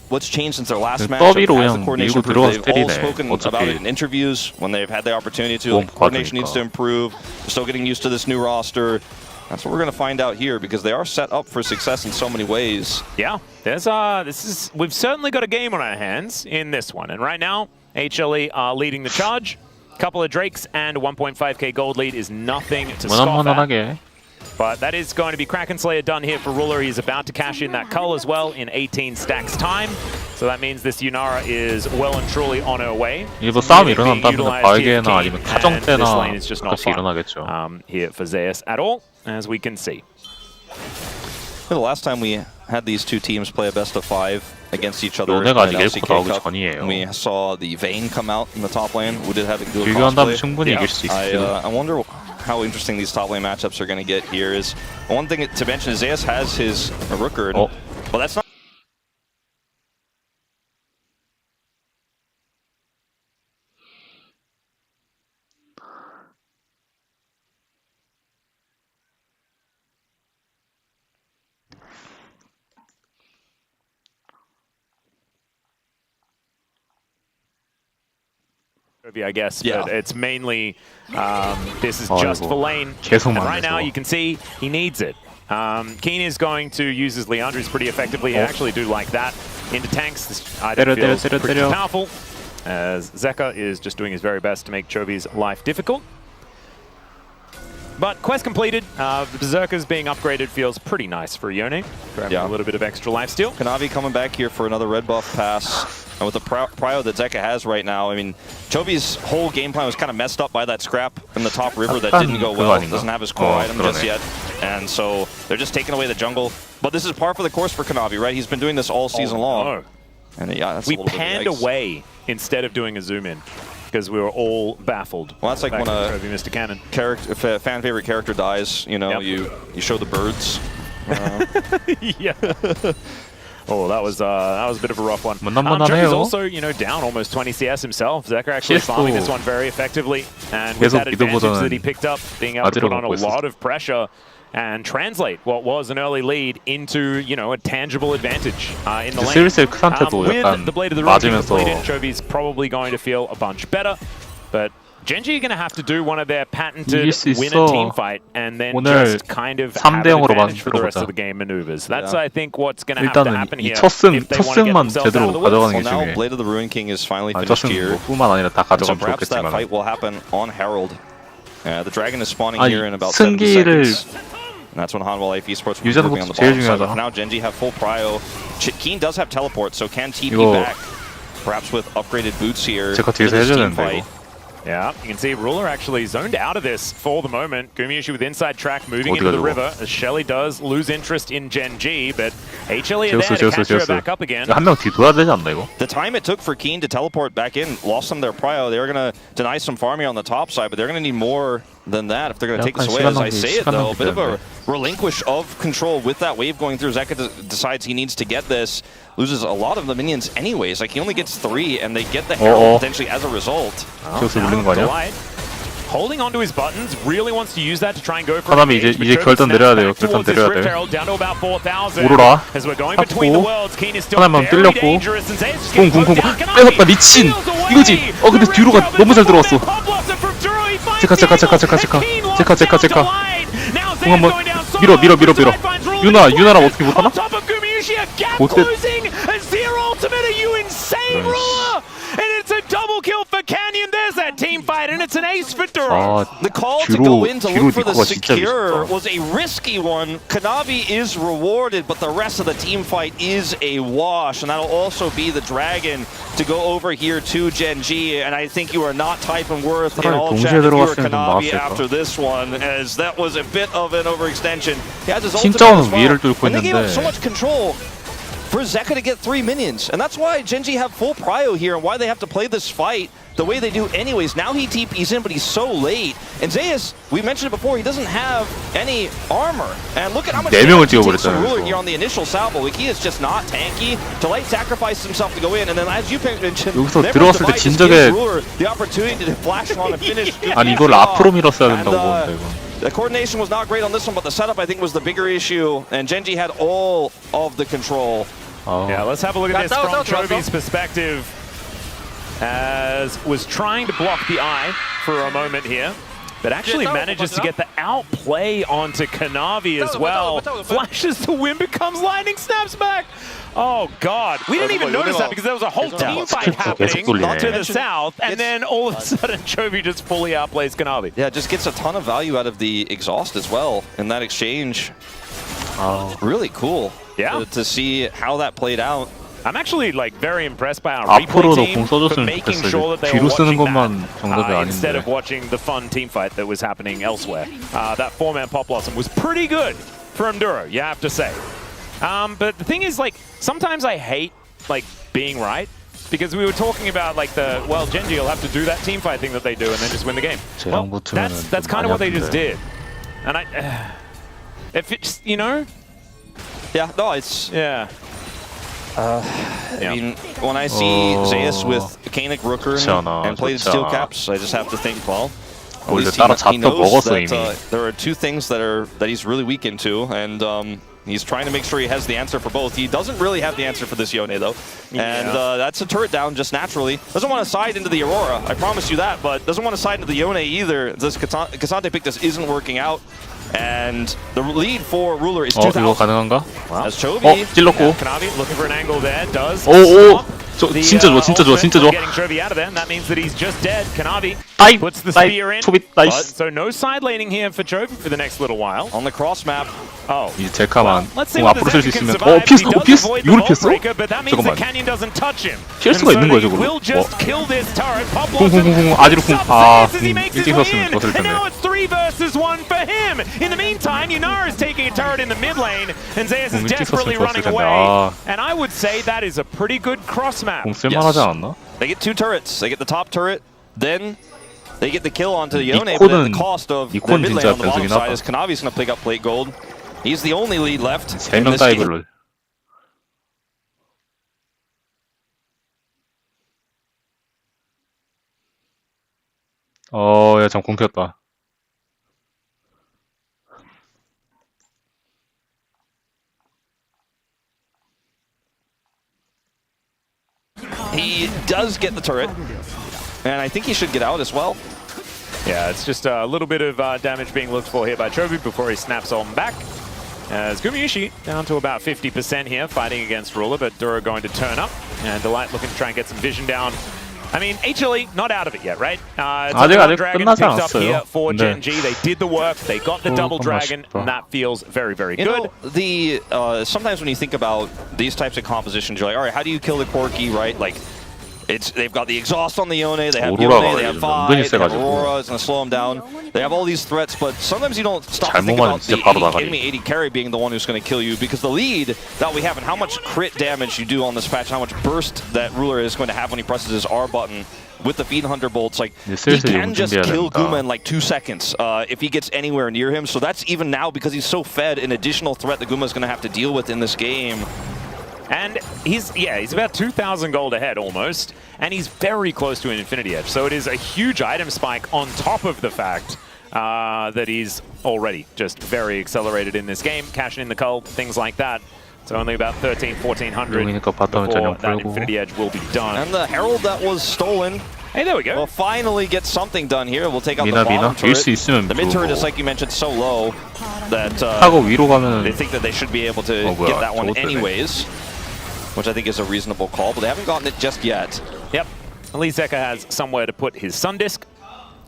what's changed since their last match. 더비로 As the 그냥 coordination 밀고 들어가서 improved, they've all 때리네. spoken about it in interviews when they've had the opportunity to. 몸 Like, coordination needs to 받으니까. improve. They're still getting used to this new roster. That's what we're going to find out here because they are set up for success in so many ways. Yeah, we've certainly got a game on our hands in this one. And right now, HLE are leading the charge. Couple of Drakes and a 1.5k gold lead is nothing to scoff at. 무난무난하게. But that is going to be Kraken Slayer done here for Ruler. He's about to cash in that cull as well in 18 stacks time. So that means this Yunara is well and truly on her way. 일부 싸움이 Being 일어난다면 utilized here 바이게나 for 아니면 King, 타정 and this 때나 lane is just not 같이 fun, 일어나겠죠. here for Zeus at all, as we can see. The last time we had these two teams play a best of 5 against each other 너네가 아직 in 엘코 LCK 나오기 Cup, 전이에요. we saw the Vayne come out in the top lane. We did have a good 비교한다면 crossplay. 충분히 이길 수 있어요. I wonder how interesting these top lane matchups are going to get here. Is one thing to mention is Zeus has his Rooker. Oh. Well, that's not. I guess, Yeah. but it's mainly this is just 아이고, for lane. 계속 And right now 만나서. you can see he needs it. Keen is going to use his Leandris pretty effectively. I actually do like that into tanks. This item feels pretty powerful, as Zeka is just doing his very best to make Chobi's life difficult. But quest completed. The Berserkers being upgraded feels pretty nice for Yone. Grabbing a little bit of extra life steal. Kanavi coming back here for another red buff pass. And with the prio that Zeka has right now, I mean, Chobi's whole game plan was kind of messed up by that scrap in the top river that didn't go well. Doesn't have his core item just yet. And so they're just taking away the jungle. But this is par for the course for Kanavi, right? He's been doing this all season long. No. And yeah, that's We a little bit panned of yikes. away instead of doing a zoom in because we were all baffled. Well, that's like when a Mr. Cannon. fan favorite character dies, you know, you show the birds. Yeah. Oh, that was a bit of a rough one. 무난무난해요. Joker's also, down almost 20 CS himself. Zeka actually CS 도 farming this one very effectively. And with 계속 that advantage 미드보다는 that he picked up, being able to put on a 아지러가고 lot of pressure. and translate what was an early lead into, you know, a tangible advantage in the lane. 슬슬 크산테도 약간 With the blade of the rune 맞으면서 completed, Chovy's probably going to feel a bunch better, but Genji are going to have to do one of their patented 이길 수 win 있어. a team fight and then 오늘 just kind of have 3대 an 0으로 advantage for the rest 만들어보자. of the game maneuvers. That's, I think, what's going to have to 일단은 happen 이 here 첫 승, if they 첫 want to get 승만 themselves out 제대로 of the woods. 가져가는 게 Well, now 중요해. Blade of the Ruin King is finally 첫 finished 승 here. 뭐 뿐만 아니라 다 So 가져가면 perhaps that 좋겠지만 fight will happen on Herald. The dragon is spawning 아니, here in about 70 승기를 seconds. And that's when Hanwha Life Esports will be 유지하는 moving on the 것도 제일 bottom side. 중요하잖아. For now, Genji have full prio. Keen does have teleport, so can TP 이거 back. Perhaps with upgraded boots here. 제가 for 뒤에서 this 해줘야 team 되는데 fight. 이거. Yeah, you can see Ruler actually zoned out of this for the moment. Gumiushi with inside track moving 어디가 into the 저거? river as Shelly does lose interest in Gen G, but HLE are 제우스 there to 제우스 catch her 제우스 back up again. 한 명 뒤돌아야 되지 않나 이거? The time it took for Keen to teleport back in lost them their prio. They were going to deny some farming on the top side, but they're going to need more than that if they're going to take this away. As I say it, though, a bit of a relinquish of control with that wave going through. Zeka decides he needs to get this. Loses a lot of the minions anyways. Like, he only gets 3, and they get the Herald potentially as a result. 제우스 물린 거 아니야? Holding onto his buttons, really wants to use that to try and go for 하나미 이제 결단 내려야 돼요. 결단 내려야 돼. 오로라 탔고 하나만 뚫렸고 궁궁궁 뺏었다 미친 이거지. 근데 뒤로가 너무 잘 들어왔어. 제카 궁 한번 밀어 유나랑 어떻게 못하나? 못했 And it's a double kill for Canyon. There's that team fight, and it's an ace for Duro. The call to go in to look for the secure was a risky one. Kanavi is rewarded, but the rest of the team fight is a wash, and that'll also be the dragon to go over here to Gen G. And I think you are not typing worth in all chat if you're Kanavi after this one, as that was a bit of an overextension. He has his ultimate as well, and they gave up so much control for Zeka to get 3 minions. And that's why Gen G have full prio here and why they have to play this fight the way they do anyways. Now he TP's in, but he's so late. And Zeus, we mentioned it before, he doesn't have any armor. And look at how much damage he takes from Ruler here on the initial salvo. Like, he is just not tanky. To light sacrifice himself to go in. And then as you mentioned, 여기서 들어왔을 때 진작에 the opportunity to flash on and finish. 아니 이걸 앞으로 밀었어야 된다고 보는데 이거. The coordination was not great on this one, but the setup I think was the bigger issue, and Genji had all of the control. Yeah, let's have a look at this from Chovy's perspective, as was trying to block the eye for a moment here, but actually manages to get the outplay onto Kanavi as well. Flashes the win, becomes lightning, snaps back. Oh god, we didn't even notice that because there was a whole team fight happening to the south, and then all of a sudden Chovy just fully outplays Kanavi. Yeah, just gets a ton of value out of the exhaust as well in that exchange. Really cool. Yeah. To see how that played out. I'm actually like very impressed by our replay 앞으로도 team 공 for 써줬으면 making 좋겠어. sure that they were 뒤로 쓰는 watching 것만 정답이 that instead 아닌데. of watching the fun team fight that was happening elsewhere. That 4-man Pop Blossom was pretty good for Enduro, you have to say. But the thing is, like, sometimes I hate like being right, because we were talking about like well, Genji will have to do that team fight thing that they do and then just win the game. Well, that's kind of what they just did. And if it's, you know. Yeah, no, it's... Yeah. I mean, when I see Zeus with Kanik Rooker and plated steel caps, I just have to think, well, at least he knows that there are 2 things that he's really weak into, and he's trying to make sure he has the answer for both. He doesn't really have the answer for this Yone, though. And that's a turret down just naturally. Doesn't want to side into the Aurora, I promise you that, but doesn't want to side into the Yone either. This Cassante pick just isn't working out. And the lead for Ruler is 2,000. 이거 가능한가? As Chovy, 찔렀고. Kanavi looking for an angle there, does. 진짜 좋아. Getting Chovy out of there, and that means that he's just dead. Kanavi puts the spear in. But, so no side laning here for Chovy for the next little while. On the cross map. 이제 제카만 Let's see 공 what 앞으로 쓸 수 the Zeka can 있으면 survive. 피했어? He does 피했어? avoid the 이걸 Vault 피했어? Breaker, but that means that 잠깐만. Canyon doesn't touch him. 피할 And 수가 so 있는 거죠, they 그거? will just kill this turret. Pop 궁궁궁궁 아지로 궁. as he makes his 일찍 way 썼으면 in. 좋았을 And 텐데. now it's 3 versus 1 for him. In the meantime, Yunar is taking a turret in the mid lane, and Zeus is 일찍 desperately 썼으면 running 좋았을 텐데. away. And I would say that is a pretty good cross map. 공 쓸만하지 않았나? They get 2 turrets. They get the top turret, then they get the kill onto the Yone, but at the cost of the mid lane on the bottom side, as Kanavi's going to pick up plate gold. He's the only lead left in 3명 this game. 다이브를. 야, 잠 공켰다. He does get the turret, and I think he should get out as well. Yeah, it's just a little bit of damage being looked for here by Chovy before he snaps on back. As Gumayusi down to about 50% here, fighting against Ruler, but Dura going to turn up. And Delight looking to try and get some vision down. I mean, HLE not out of it yet, right? 아직 Dragon 끝나지 picked up here 않았어요. for 네. Gen G. They did the work. They got the double dragon, 아쉽다. and that feels very, very You good. know, the sometimes when you think about these types of compositions, you're like, all right, how do you kill the Corki, right? Like, they've got the exhaust on the Yone, they have Yone, they have Vi, they have Aurora, it's going to slow them down. They have all these threats, but sometimes you don't stop to think about the enemy 80 carry being the one who's going to kill you, because the lead that we have and how much crit damage you do on this patch, how much burst that Ruler is going to have when he presses his R button with the Feed Hunter bolts, like, he can just kill Guma in like 2 seconds if he gets anywhere near him. So that's even now, because he's so fed, an additional threat that Guma is going to have to deal with in this game. And he's about 2,000 gold ahead almost, and he's very close to an Infinity Edge. So it is a huge item spike on top of the fact that he's already just very accelerated in this game, cashing in the cull, things like that. So only about 1,400 before that Infinity Edge will be done. And the Herald that was stolen. Hey, there we go. We'll finally get something done here. We'll take out the bottom turret. The mid turret is, like you mentioned, so low that they think that they should be able to get that one anyways, which I think is a reasonable call, but they haven't gotten it just yet. Yep. At least Zeka has somewhere to put his Sun Disc,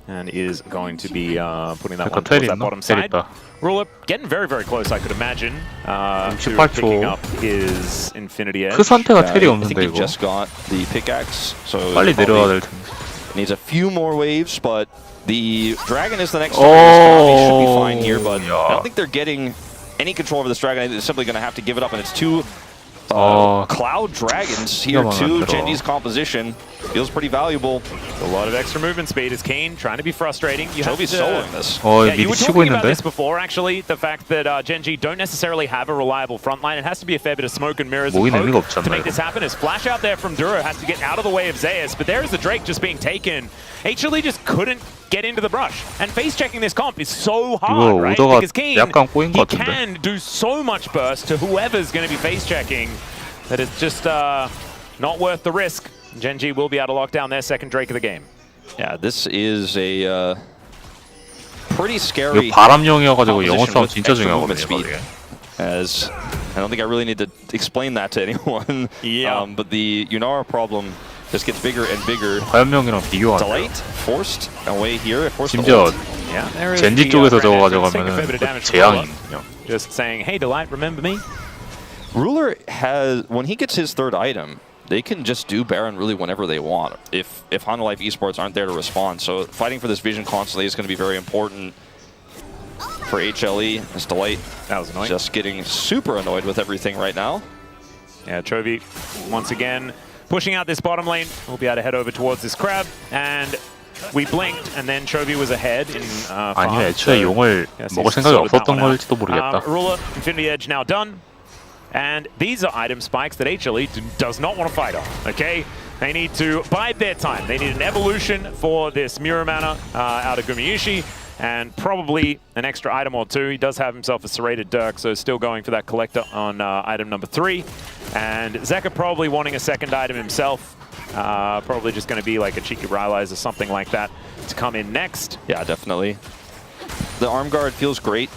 and is going to be putting that one towards that bottom side. Ruler getting very, very close, I could imagine, to picking up his Infinity Edge. 그 선택가 텔이 I 없는데 think he 이거. just got the pickaxe, so 빨리 내려와야 될 텐데. needs a few more waves, but the dragon is the next target. He should be fine here, but I don't think they're getting any control over this dragon. I think they're simply going to have to give it up, and it's two Cloud Dragons here too. Genji's composition feels pretty valuable. A lot of extra movement speed is Kane, trying to be frustrating. Chovy soloing this. Yeah, you were talking about this before, actually. The fact that Genji don't necessarily have a reliable front line. It has to be a fair bit of smoke and mirrors and poke to make this happen. As flash out there from Duro has to get out of the way of Zeus, but there is the Drake just being taken. HLE just couldn't get into the brush. And face checking this comp is so hard, right? Because Kane, he can do so much burst to whoever's going to be face checking that it's just not worth the risk. Genji will be able to lock down their second Drake of the game. Yeah, this is a pretty scary 바람용이어가지고 영어 싸움 진짜 중요하거든요. As I don't think I really need to explain that to anyone. Yeah. But the Yunara problem just gets bigger and bigger. 화염용이랑 비교하네. Delight forced away here. 심지어 젠지 쪽에서 저거 가져가면은 재앙이거든요. Just saying, hey Delight, remember me? Ruler has, when he gets his third item, they can just do Baron really whenever they want if Honda Life Esports aren't there to respond. So fighting for this vision constantly is going to be very important for HLE. This Delight just getting super annoyed with everything right now. Yeah, Chovy once again pushing out this bottom lane. We'll be able to head over towards this crab, and we blinked, and then Chovy was ahead in 아니요, 애초에 용을 먹을 생각이 없었던 걸지도 모르겠다. Ruler, Infinity Edge now done. And these are item spikes that HLE does not want to fight on, okay? They need to bide their time. They need an evolution for this Mirror Mana out of Gumayusi, and probably an extra item or two. He does have himself a Serrated Dirk, so still going for that collector on item number 3. And Zeka probably wanting a second item himself. Probably just going to be like a cheeky Rylai's or something like that to come in next. Yeah, definitely. The arm guard feels great.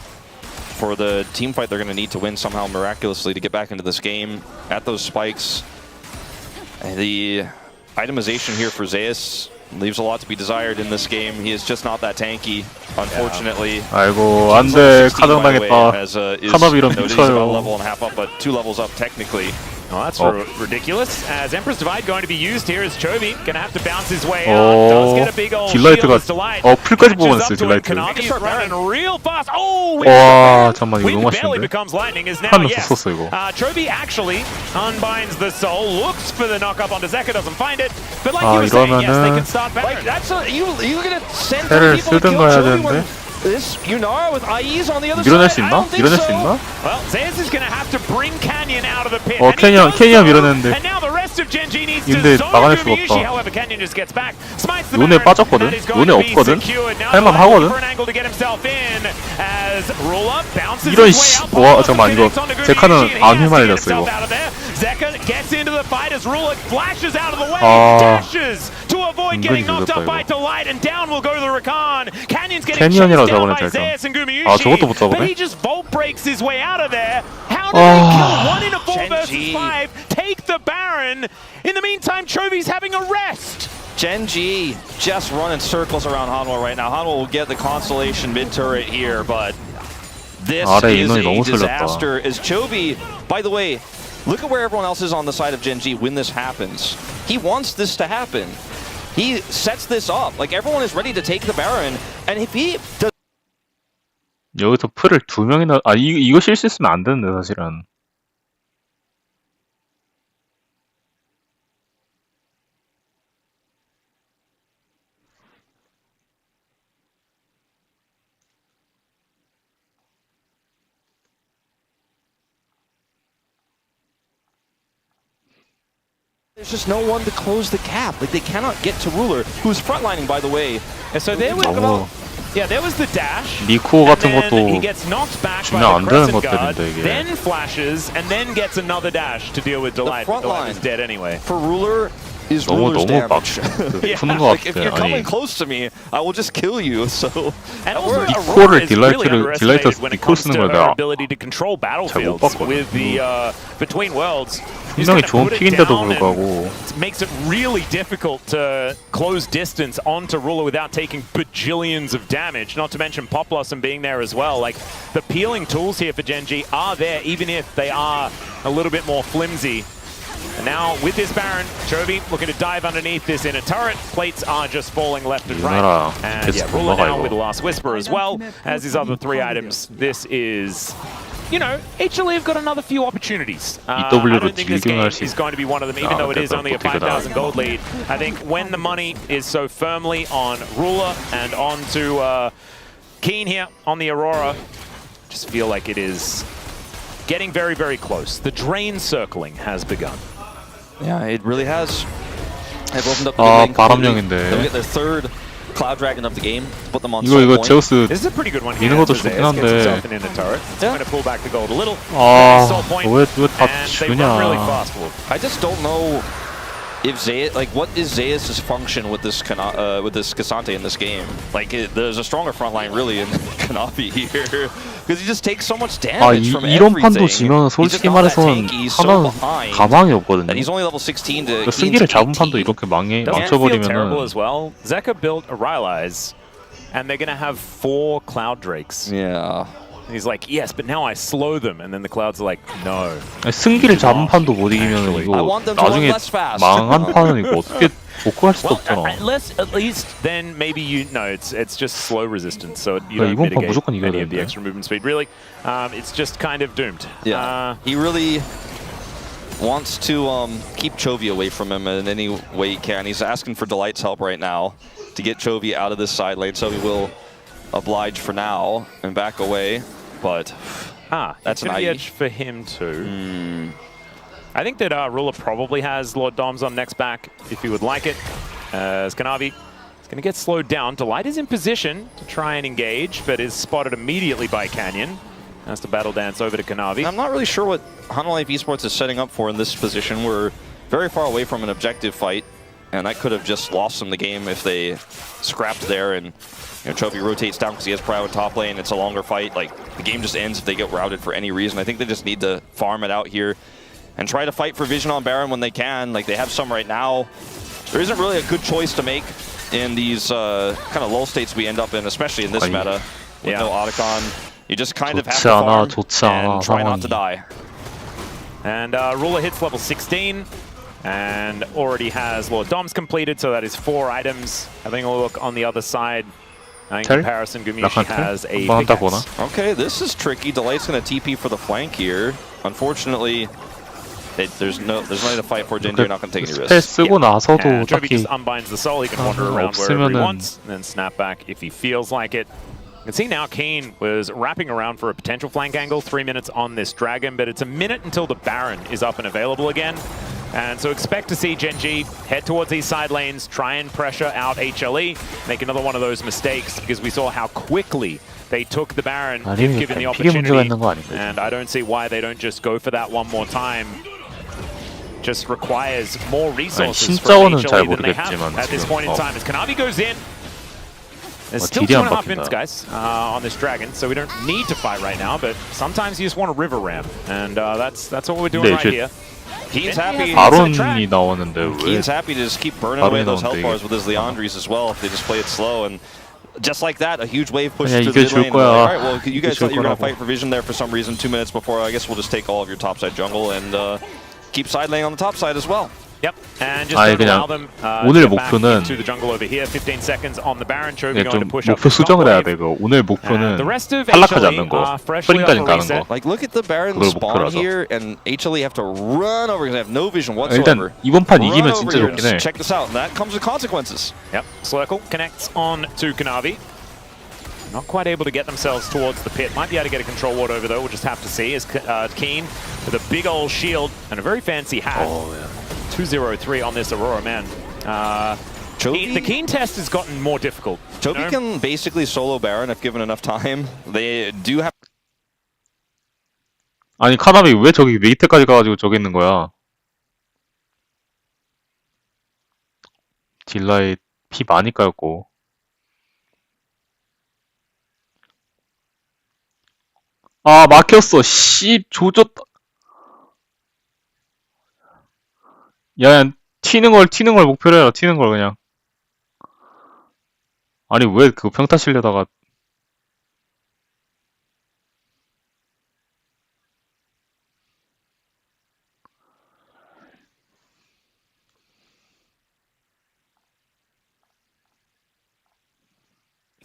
For the team fight, they're going to need to win somehow miraculously to get back into this game at those spikes. And the itemization here for Zeus leaves a lot to be desired in this game. He is just not that tanky, unfortunately. 아이고, 안 돼. 카정 당했다. 카나비 이런 미쳐요. Level and a half up, but 2 levels up technically. Oh, that's ridiculous. As Emperor's Divide going to be used here as Chovy going to have to bounce his way out. Does get a big old shield as Delight. 풀까지 뽑았어요, 딜라이트. Konami's running real fast. Oh, 와, 잠깐만, 이거 Wind 너무 barely 아쉬운데? becomes lightning is now, 한명 yes. 썼어, 이거. Chovy actually unbinds the soul, looks for the knock-up onto Zeka, doesn't find it. But like 아, you were saying, yes, they 이러면은 can start better. Like, that's a, you're going to send 패를 people to kill 쓰든가 해야 Chovy 되는데. when this Yunara with IEs on the other 밀어낼 side? 수 I 있나? don't think 밀어낼 수 so. 있나? Well, Zeus is going to have to bring Canyon out of the pit. 캐니언 밀어냈는데. And now the rest most of Genji needs to 근데 zone 막아낼 수가 Gumayusi. 없다. However, Canyon just gets back, smites the 요네 Baron. 빠졌거든? That is going 요네 to be 없거든? secured. Now 할만 Delight 하거든? looking for an angle to get himself in as Ruler bounces 이런 his 씨. way out. 와, 잠깐만, 이거 Connects onto 제 칸은 Gumayusi, and he 안 has to get 휘말렸어, himself 이거. out of there. Zeka gets into the fight as Ruler flashes out of the way, 아, dashes to avoid getting 은근히 knocked up 늦었다, by 이거. Delight, and down will go the Rakan. Canyon's getting 캐니언이라고 chased down 잡아내, by 일단. Zeus and Gumayusi, 아, 저것도 못 but 잡아내? he just vault breaks his way out of there. How did they kill 1 in a 4 versus Genji. 5? Take the Baron. In the meantime, Chovy's having a rest. Genji just running circles around Hanwha right now. Hanwha will get the consolation mid turret here, but this 아래 is 인원이 a 너무 disaster. As Chovy, by the way, look at where everyone else is on the side of Genji when this happens. He wants this to happen. He sets this up. Like, everyone is ready to take the Baron, and if he does 여기서 풀을 2명이나 이거 실수했으면 안 되는데 사실은. there's just no one to close the gap. Like, they cannot get to Ruler, who's frontlining, by the way. And so there was 너무 there was the dash. 니코 같은 and then he 것도 gets knocked back 주면 by 안 the 되는 crescent guard, 것들인데, 이게. then flashes, and then gets another dash to deal with Delight. front Delight line. is dead anyway. For Ruler is 너무 Ruler's 너무 막 damage. 푸는 것 Like, if 같아. you're coming 아니 close to me, I will just kill you. So, And also, 니코를 Aurora is really 딜라이트를 underestimated when it 니코 comes 쓰는 to 걸 her 내가 ability to control battlefields 봤거든. with the between worlds. He's 분명히 gonna 좋은 put it 픽인데도 down and 불구하고 it makes it really difficult to close distance onto Ruler without taking bajillions of damage, not to mention Pop Blossom being there as well. Like, the peeling tools here for Genji are there, even if they are a little bit more flimsy. And now, with this Baron, Chovy looking to dive underneath this inner turret. Plates are just falling left and right. 유나라 And 계속 yeah, Ruler 넘어가 now 이거. with the Last Whisper as well as his other 3 items. This is... You know, HLE have got another few opportunities. I EW로 don't think this game 딜경할 수 is going to be one of them, even though it is only a 어떻게 5,000 gold lead. I think when the money is so firmly on Ruler and onto Keen here on the Aurora, just feel like it is getting very, very close. The drain circling has begun. yeah, it really has. They've opened up the 아, game completely. 바람령인데. They'll get their 3rd Cloud Dragon of the game. Put them on 이거 point. 제우스 This is a pretty good one here. 미는 것도 Zeus 좋긴 gets 한데. himself in the turret. It's Yeah. going to pull back the gold a little. 아, Soul point, 왜 다 and they run really 주냐. fast, Wolf. I just don't know if Zeus, like, what is Zeus' function with this Cassante in this game? Like, there's a stronger front line really in Kanavi here. Because he just takes so much 아, damage from 이런 everything. 판도 지면 He's just 솔직히 not that 말해서는 tanky. He's so 하나는 behind 가망이 없거든요. that he's only level 16 to 그 Keen's 승기를 잡은 18. 판도 이렇게 Doesn't it feel terrible 망쳐버리면은 as well? Zeka built a Rylai's, and they're going to have 4 Cloud Drakes. Yeah. And he's like, yes, but now I slow them. And then the Clouds are like, no. 아니, 승기를 잡은 판도 못 이기면 Actually, 이거 I want them to run 나중에 less fast. 망한 판은 이거 어떻게 복구할 수도 Well, 없잖아. unless at least then maybe it's just slow resistance, so you 야, don't 이번 판 mitigate 무조건 이겨야 any of the 되는데. extra movement speed. Really, it's just kind of doomed. Yeah. He really wants to keep Chovy away from him in any way he can. He's asking for Delight's help right now to get Chovy out of this side lane, so he will oblige for now and back away. But That's an edge for him too. I think that Ruler probably has Lord Doms on next back if he would like it. As Kanavi is going to get slowed down. Delight is in position to try and engage, but is spotted immediately by Canyon. Has to battle dance over to Kanavi. I'm not really sure what Hanwha Life Esports is setting up for in this position. We're very far away from an objective fight, and that could have just lost them the game if they scrapped there and Chovy rotates down because he has Prio in top lane. It's a longer fight. Like, the game just ends if they get routed for any reason. I think they just need to farm it out here and try to fight for vision on Baron when they can. Like, they have some right now. There isn't really a good choice to make in these kind of lull states we end up in, especially in this meta with no Otacon. You just kind of have to farm and try not to die. And Ruler hits level 16 and already has Lord Doms completed, so that is 4 items. Having a look on the other side, in comparison, Gumayusi has a pickaxe. Okay, this is tricky. Delight's going to TP for the flank here. Unfortunately, there's nothing to fight for. Genji, you're not going to take any risks. 쓰고 나서도 And Chovy 딱히 just unbinds the soul. He can wander around wherever he 없으면은 wants, and then snap back if he feels like it. You can see now Keen was wrapping around for a potential flank angle. 3 minutes on this dragon, but it's a minute until the Baron is up and available again. And so expect to see Gen G head towards these side lanes, try and pressure out HLE, make another one of those mistakes, because we saw how quickly they took the Baron if given the opportunity. And I don't see why they don't just go for that one more time. Just requires more resources from HLE than they have at this point in time. As Kanavi goes in, there's still 2.5 minutes, guys, on this Dragon, so we don't need to fight right now, but sometimes you just want a river ram, and that's what we're doing right here. Keen's happy. 바론이 나오는데 왜? Keen's happy to just keep burning away those health bars with his Leandries as well if they just play it slow. And just like that, a huge wave pushes to the mid lane. Like, all right, well, you guys thought you were going to fight for vision there for some reason 2 minutes before. I guess we'll just take all of your topside jungle and keep side lane on the top side as well. Yep, and just don't allow them 오늘 to back 목표는 into the jungle over here. 15 seconds on the Baron. Chovy going to 좀 push up. 목표 수정을 해야 돼. 이거 오늘 목표는 탈락하지 않는 거, 스프링까지 가는 거. Like look at the Baron spawn here, and HLE have to run over because they have no vision 일단 whatsoever. 이번 판 이기면 진짜 좋긴 해. Check this out. That comes with consequences. Yep, Slurkle connects on to Kanavi. Not quite able to get themselves towards the pit. Might be able to get a control ward over though. We'll just have to see. As Keen with a big old shield and a very fancy hat. Oh, yeah. 203 on this Aurora, man. The Keen test has gotten more difficult. Chovy can basically solo Baron if given enough time. They do have. 아니 카나비 왜 저기 메이트까지 가가지고 저기 있는 거야? 딜라에 피 많이 깔고. 아 막혔어. 씨 조졌다. 야 튀는 걸 목표로 해라. 튀는 걸 그냥. 아니 왜 그거 평타 치려다가.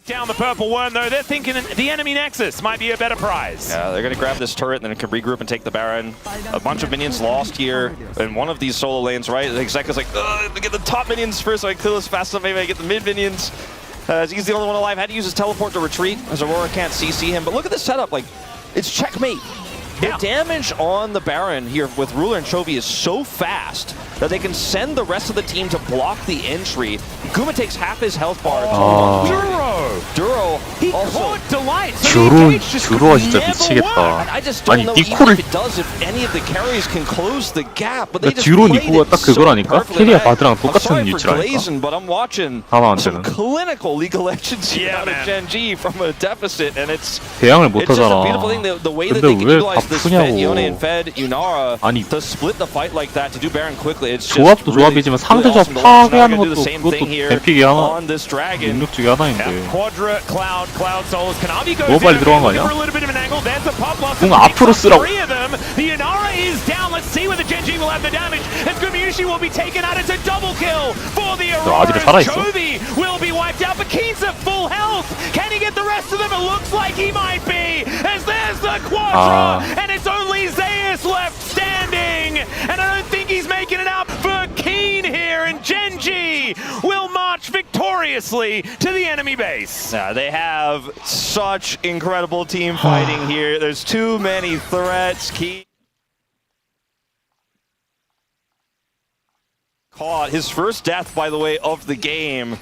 Down the purple worm though, they're thinking the enemy nexus might be a better prize. Yeah, they're going to grab this turret and then it can regroup and take the Baron. A bunch of minions lost here in one of these solo lanes, right? Execa's like, to get the top minions first so I kill this fast enough, maybe I get the mid minions. He's the only one alive. Had to use his teleport to retreat as Aurora can't CC him. But look at this setup, like, it's checkmate. The damage on the Baron here with Ruler and Chovy is so fast that they can send the rest of the team to block the entry. Guma takes half his health bar. Duro he also caught Delight. 주로가 진짜 미치겠다. I just don't know even if it does if any of the carries can close the gap. But they just 듀로 played 니코가 it 딱 so 그거라니까? perfectly. 캐리아 바드랑 똑같은 I'm sorry for 위치라니까. Glazing, but I'm watching some clinical League of Legends here out of Gen G from a deficit, and it's 대항을 it's just a 못하잖아. beautiful thing. The way that they can 근데 왜 utilize this Fed, Yone and 바쁘냐고. Fed, Yunara 아니 to split the fight like that to do Baron quickly. It's just 조합도 really, 조합이지만 really 상대 조합 awesome to watch. Now 파괴하는 we're gonna do the 것도 same 그것도 thing here 뱀픽이 하나 on this Dragon. 능력 중에 하나인데. Quadra, Cloud Souls. Kanavi goes 너무 빨리 in 들어간 거 아니야? for a little bit of an angle. There's a pop loss. 궁 앞으로 쓰라고. Three of them. The Inara is down. Let's see whether Gen G will have the damage. As Gumayushi will be taken out. It's a double kill for the Aurora. 아직도 살아있어? Chovy will be wiped out, but Keen's at full health. Can he get the rest of them? It looks like he might be. As there's the Quadra, and it's only Zeus left standing. And I don't think he's making it up for Keen here. And Gen G will march victoriously to the enemy base. They have such incredible team fighting here. There's too many threats. Keen caught his first death, by the way, of the game.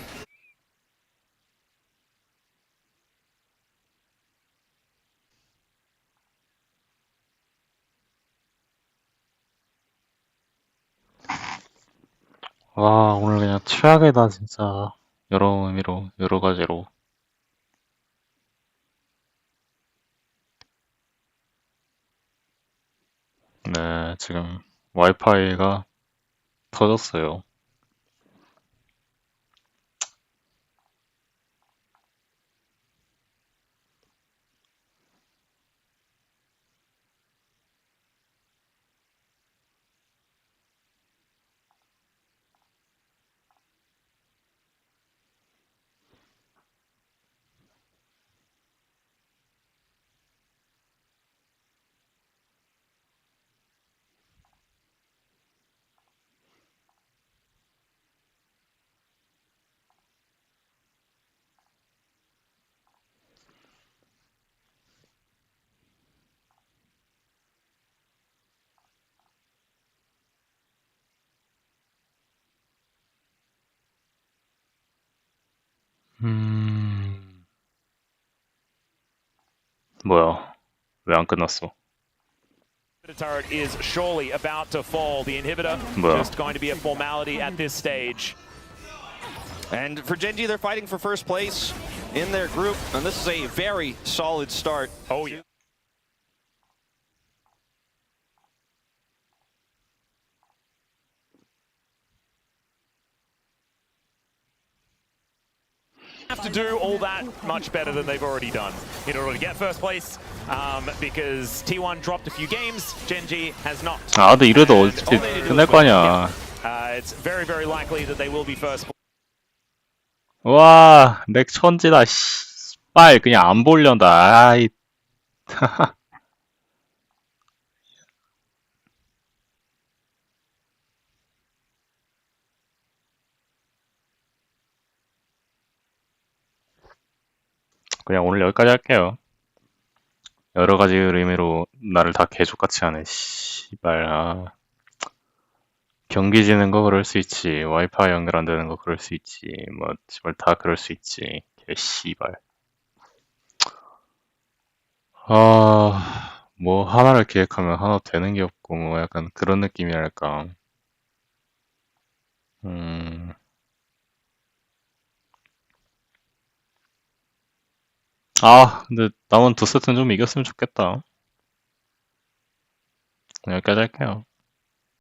와 오늘 그냥 최악이다 진짜. 여러 의미로 여러 가지로. 네 지금 와이파이가 터졌어요. 뭐야? 왜 안 끝났어? The turret is surely about to fall. The inhibitor 뭐야? just going to be a formality at this stage. And for Genji, they're fighting for first place in their group, and this is a very solid start. Oh yeah. Have to do all that much better than they've already done in order to get first place, because T1 dropped a few games, Genji has not. 아, 근데 이래도 어차피 끝날 거 아니야. It's very, very likely that they will be first. 와, 렉 천지다. 씨발 그냥 안 보려다. 아이. 그냥 오늘 여기까지 할게요. 여러 가지 의미로 나를 다 개족같이 하네. 씨발. 아. 경기 지는 거 그럴 수 있지. 와이파이 연결 안 되는 거 그럴 수 있지. 뭐 씨발 다 그럴 수 있지. 개 씨발. 아, 뭐 하나를 기획하면 하나 되는 게 없고 뭐 약간 그런 느낌이랄까. 아, 근데 남은 두 세트는 좀 이겼으면 좋겠다. 여기까지 할게요.